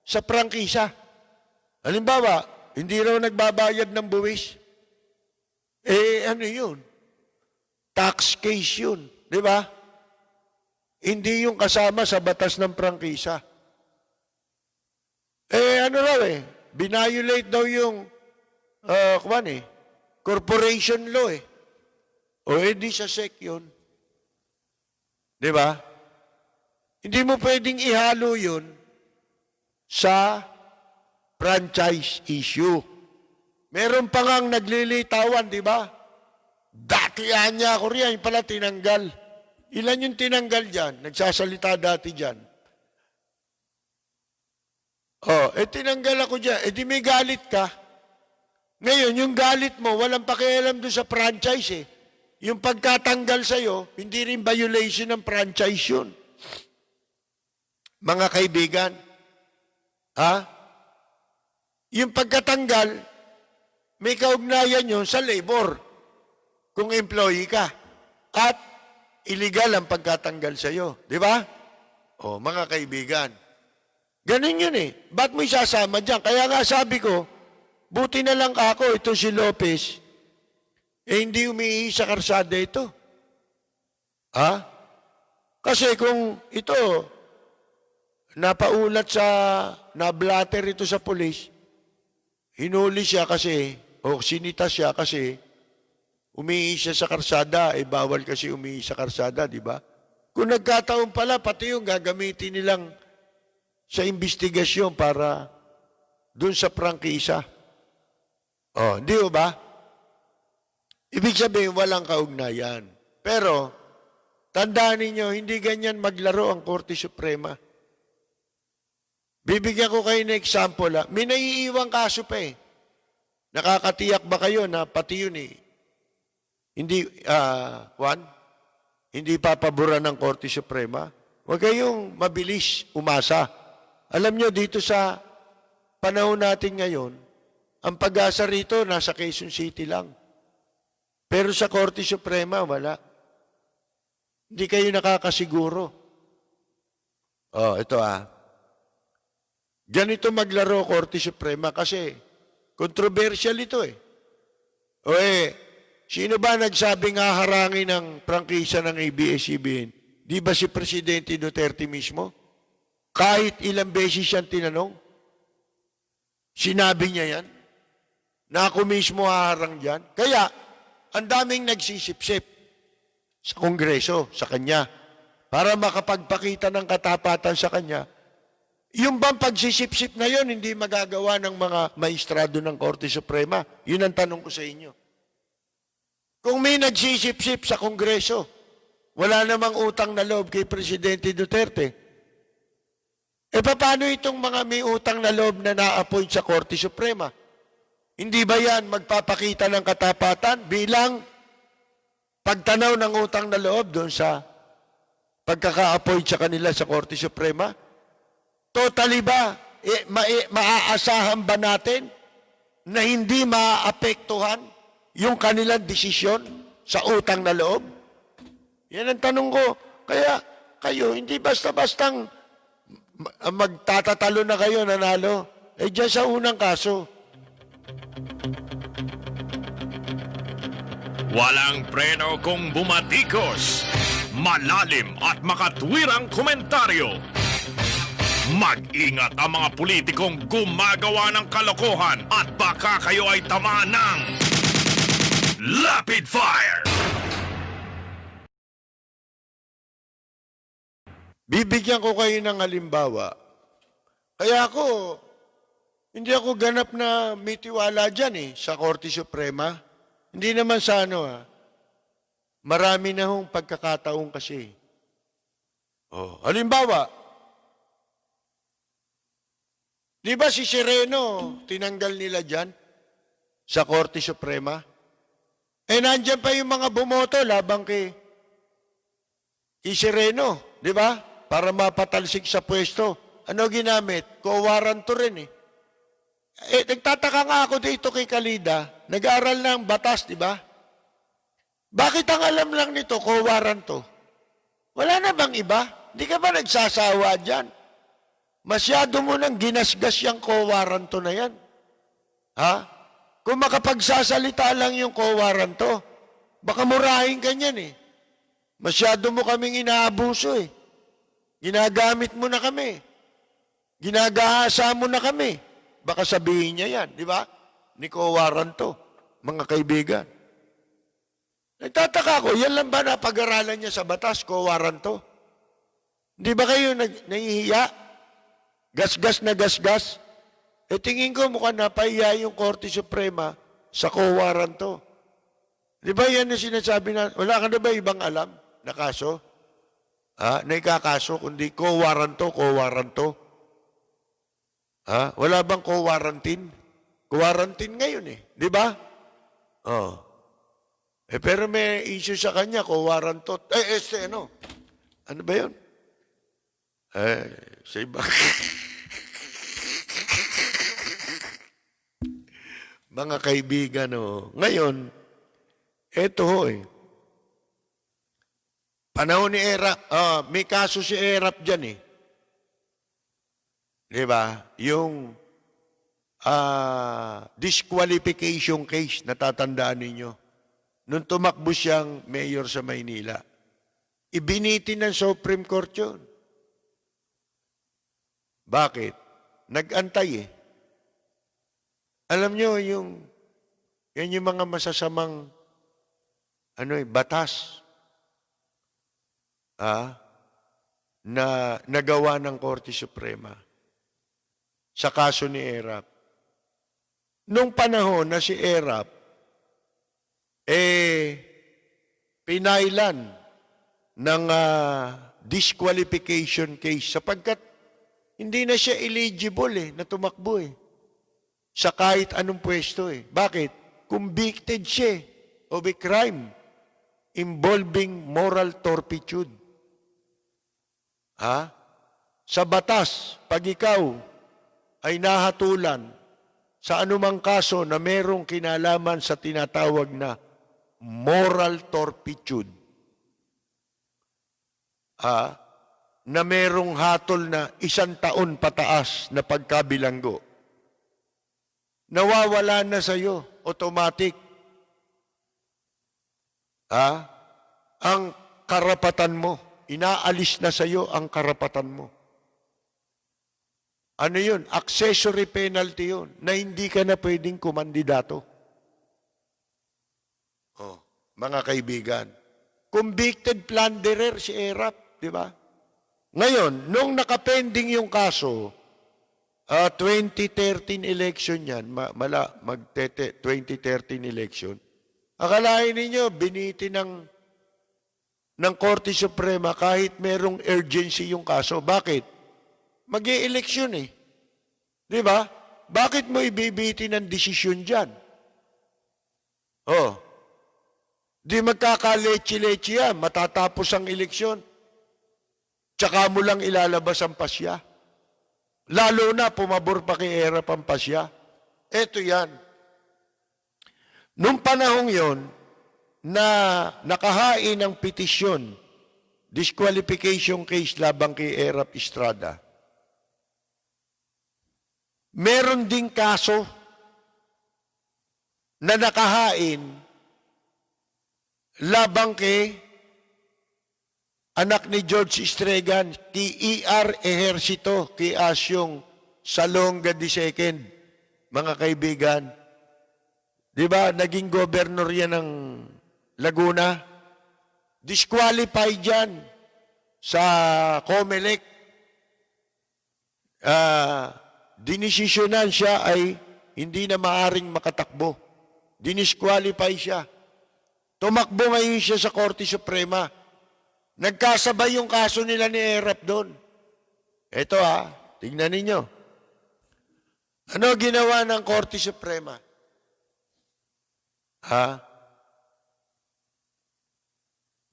sa prangkisa. Halimbawa, hindi raw nagbabayad ng buwis. Ano yun? Tax case yun. Di ba? Hindi yung kasama sa batas ng prangkisa. Binayolate daw yung corporation law eh. O di sa SEC yun. Di ba? Hindi mo pwedeng ihalo yun sa franchise issue. Meron pa ngang naglilitawan, di ba? Dati niya ako riyan, yung pala tinanggal. Ilan yung tinanggal dyan? Nagsasalita dati dyan. Tinanggal ako dyan. Di may galit ka. Ngayon, yung galit mo, walang pakialam doon sa franchise eh. Yung pagkatanggal sa'yo, hindi rin violation ng franchise yun. Mga kaibigan, yung pagkatanggal, may kaugnayan yun sa labor kung employee ka. At illegal ang pagkatanggal sa'yo. Di ba? Mga kaibigan. Ganun yun eh. Ba't mo isasama dyan? Kaya nga sabi ko, buti na lang ako, ito si Lopez, hindi umiihi sa karsada ito. Kasi kung ito, nablatter ito sa polis, hinuli siya kasi, sinita siya kasi, umiihi siya sa karsada, bawal kasi umiihi sa karsada, di ba? Kung nagkataon pala, pati yung gagamitin nilang sa investigasyon para dun sa prangkisa. Di ba? Ibig sabihin, walang kaugnayan. Pero, tandaan ninyo, hindi ganyan maglaro ang Korte Suprema. Bibigyan ko kayo ng example. May naiiwang kaso pa eh. Nakakatiyak ba kayo na pati yun eh, hindi papaboran ng Korte Suprema? Huwag kayong mabilis umasa. Alam nyo, dito sa panahon natin ngayon, Ang Pag-asa rito, nasa Quezon City lang. Pero sa Korte Suprema, wala. Hindi kayo nakakasiguro. Oh, ito Ganito maglaro Korte Suprema kasi controversial ito eh. O sino ba nagsabing haharangin ng prangkisa ng ABS-CBN? Di ba si Presidente Duterte mismo? Kahit ilang beses siyang tinanong, sinabi niya yan, na ako mismo haharang dyan. Kaya, ang daming nagsisipsip sa Kongreso, sa kanya, para makapagpakita ng katapatan sa kanya. Yung bang pagsisipsip na yon hindi magagawa ng mga maestrado ng Korte Suprema? Yun ang tanong ko sa inyo. Kung may nagsisipsip sa Kongreso, wala namang utang na loob kay Presidente Duterte, paano itong mga may utang na loob na na-appoint sa Korte Suprema? Hindi ba yan magpapakita ng katapatan bilang pagtanaw ng utang na loob doon sa pagkaka-appoint sa kanila sa Korte Suprema? Totally ba? Maaasahan ba natin na hindi maaapektuhan yung kanilang desisyon sa utang na loob? Yan ang tanong ko. Kaya kayo, hindi basta-bastang magtatatalo na kayo, nanalo. Diyan sa unang kaso. Walang preno kung bumatikos. Malalim at makatwirang komentaryo. Mag-ingat ang mga politikong gumagawa ng kalokohan at baka kayo ay tamaan ng Lapid Fire! Bibigyan ko kayo ng halimbawa. Kaya hindi ako ganap na may tiwala dyan sa Korte Suprema. Hindi naman sa marami na hong pagkakataon kasi. Halimbawa, di ba si Sereno, tinanggal nila dyan sa Korte Suprema? Nandyan pa yung mga bumoto labang kay Sereno, di ba? Para mapatalsik sa pwesto. Ano ginamit? Co-warranto rin nagtataka nga ako dito kay Kalida, nag-aaral ng batas, di ba? Bakit ang alam lang nito, co-warranto? Wala na bang iba? Hindi ka ba nagsasawa dyan? Masyado mo nang ginasgas yung co-warranto na yan. Kung makapagsasalita lang yung co-warranto, baka murahin ka niyan Masyado mo kaming inaabuso Ginagamit mo na kami. Ginagahasa mo na kami. Baka sabihin niya yan, di ba? Ni co-warranto, mga kaibigan. Nagtataka ko, yan lang ba napag-aralan niya sa batas, co-warranto? Di ba kayo nahihiya? Gasgas na gasgas? Tingin ko mukhang napahiya yung Korte Suprema sa co-warranto. Di ba yan yung sinasabi na, wala ka na ba ibang alam na kaso? Na ikakaso, kundi co-warranto, co-warranto. Wala bang co-warrantin? Co-warrantin ngayon di ba? Pero may issue sa kanya, co-warranto. Ano ba yun? Sa iba. Mga kaibigan, ngayon, eto panahon ni Erap, may kaso si Erap dyan Di ba? Yung disqualification case, natatandaan ninyo. Nung tumakbo siyang mayor sa Maynila, ibiniti ng Supreme Court yun. Bakit? Nag-antay Alam nyo, yan yung mga masasamang batas na nagawa ng Korte Suprema sa kaso ni Erap. Nung panahon na si Erap, pinailan ng disqualification case sapagkat hindi na siya eligible na tumakbo sa kahit anong pwesto Bakit? Convicted siya of a crime involving moral turpitude. Sa batas, pag ikaw ay nahatulan sa anumang kaso na merong kinalaman sa tinatawag na moral turpitude. Na merong hatol na 1 taon pataas na pagkabilanggo. Nawawala na sa iyo, automatic. Ang karapatan mo, inaalis na sa iyo ang karapatan mo. Ano yun? Accessory penalty yun, na hindi ka na pwedeng kumandidato. Mga kaibigan, convicted plunderer si Erap, di ba? Ngayon, nung nakapending yung kaso, 2013 election yan, 2013 election, akalain ninyo, biniti ng Korte Suprema kahit merong urgency yung kaso. Bakit? Mag-i-eleksyon eh. Di ba? Bakit mo ibibiti ng desisyon dyan? Di magkakalechi-lechi yan. Matatapos ang eleksyon. Tsaka mo lang ilalabas ang pasya. Lalo na, pumabor pa kay Erap ang pasya. Eto yan. Nung panahong yon na nakahain ang petisyon, disqualification case labang kay Erap Estrada, meron ding kaso na nakahain labang kay anak ni George Estregan, kay E.R. Ejercito, kay Asyong Salonga II, mga kaibigan. Di ba, naging governor yan ng Laguna. Disqualified yan sa COMELEC. Dinesisyonan siya ay hindi na maaring makatakbo. Dinisqualify siya. Tumakbo ngayon siya sa Korte Suprema. Nagkasabay yung kaso nila ni Erap doon. Ito tingnan ninyo. Ano ginawa ng Korte Suprema?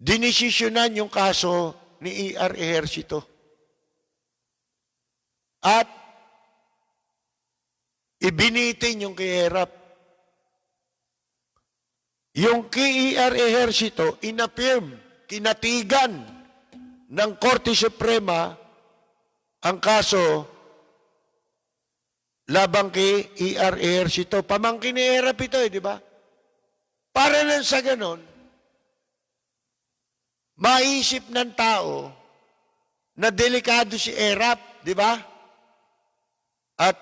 Dinesisyonan yung kaso ni E.R. Ejercito. At ibinitin yung kay Erap. Yung kay E.R. Ejercito, inaffirm, kinatigan ng Korte Suprema ang kaso labang kay E.R. Ejercito. Pamangkin ni Erap ito di ba? Para lang sa ganon, maisip ng tao na delikado si Erap, di ba? At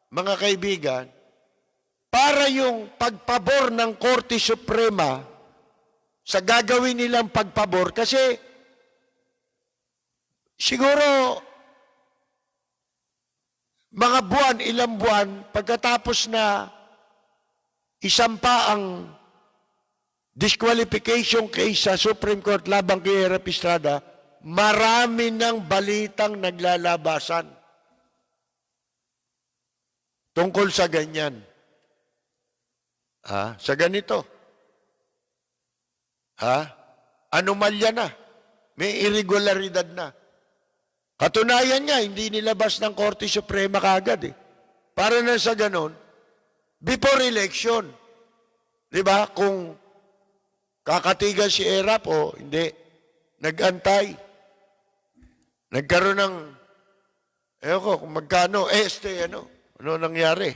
mga kaibigan, para yung pagpabor ng Korte Suprema sa gagawin nilang pagpabor, kasi siguro mga buwan, ilang buwan, pagkatapos na isampa ang disqualification case sa Supreme Court labang kay Erap Estrada, marami ng balitang naglalabasan tungkol sa ganyan. Sa ganito. Anomalya na. May irregularidad na. Katunayan niya, hindi nilabas ng Korte Suprema kaagad Para na sa ganon, before election. Di ba? Kung kakatigan si Erap o hindi, nag-antay. Nagkaroon ng, kung magkano, ano nangyari?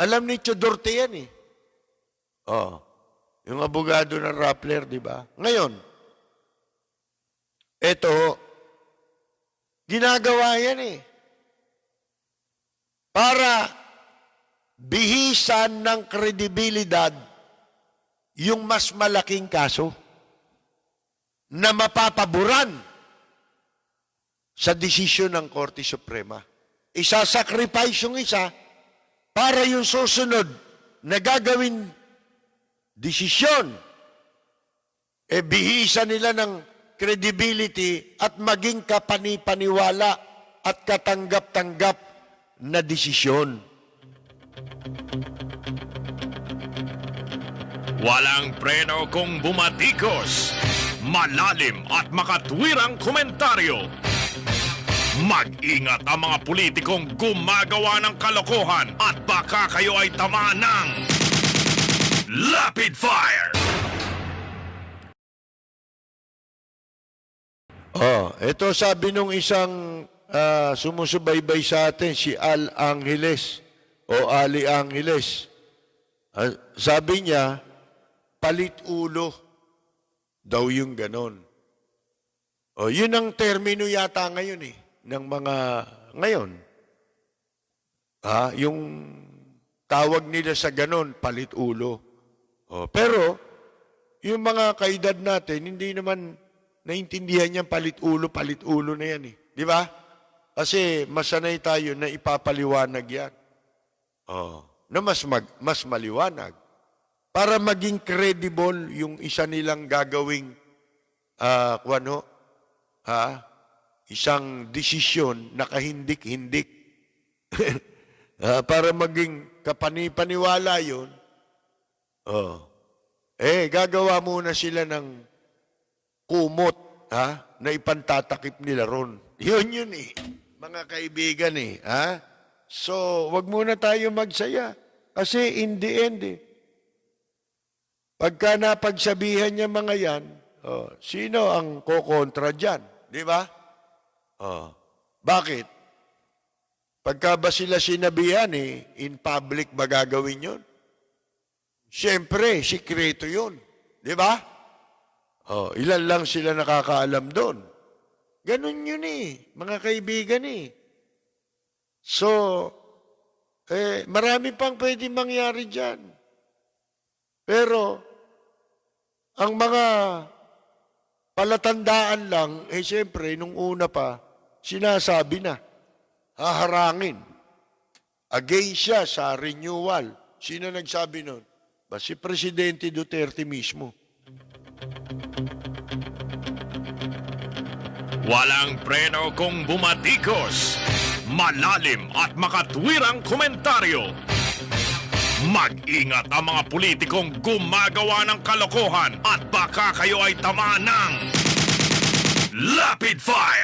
Alam ni Chodorte yan yung abogado ng Rappler, di ba? Ngayon, eto, ginagawa yan para bihisan ng kredibilidad yung mas malaking kaso na mapapaboran sa desisyon ng Korte Suprema. Isa-sacrifice yung isa para yung susunod na gagawin desisyon, bihisan nila ng credibility at maging kapanipaniwala at katanggap-tanggap na desisyon. Walang preno kung bumatikos. Malalim at makatwirang komentaryo. Mag-ingat ang mga politikong gumagawa ng kalokohan at baka kayo ay tamaan ng Lapid Fire! Ito sabi nung isang sumusubaybay sa atin, si Al Angeles o Ali Angeles. Sabi niya, palit ulo daw yung ganon. Yun ang termino yata ngayon ng mga ngayon. Yung tawag nila sa ganon, palit ulo. Pero, yung mga kaedad natin, hindi naman naintindihan niyan palit ulo na yan Di ba? Kasi masanay tayo na ipapaliwanag yan. Na mas maliwanag. Para maging credible yung isa nilang gagawing isang desisyon na kahindik-hindik. Para maging kapanipaniwala yun, gagawa muna sila ng kumot na ipantatakip nila ron. Yun mga kaibigan So, wag muna tayo magsaya. Kasi in the end pagka napagsabihan niya mga yan, sino ang kokontra dyan? Di ba? Bakit? Pagka ba sila sinabihan in public ba gagawin yun? Siyempre, sikreto yun. Di ba? Ilan lang sila nakakaalam doon. Ganun yun mga kaibigan So, marami pang pwede mangyari dyan. Pero, ang mga palatandaan lang, siyempre, nung una pa, sinasabi na, haharangin. Against siya sa renewal. Sino nagsabi nun? Si Presidente Duterte mismo. Walang preno kung bumatikos. Malalim at makatwirang komentaryo. Mag-ingat ang mga politikong gumagawa ng kalokohan at baka kayo ay tamaan ng Lapid Fire!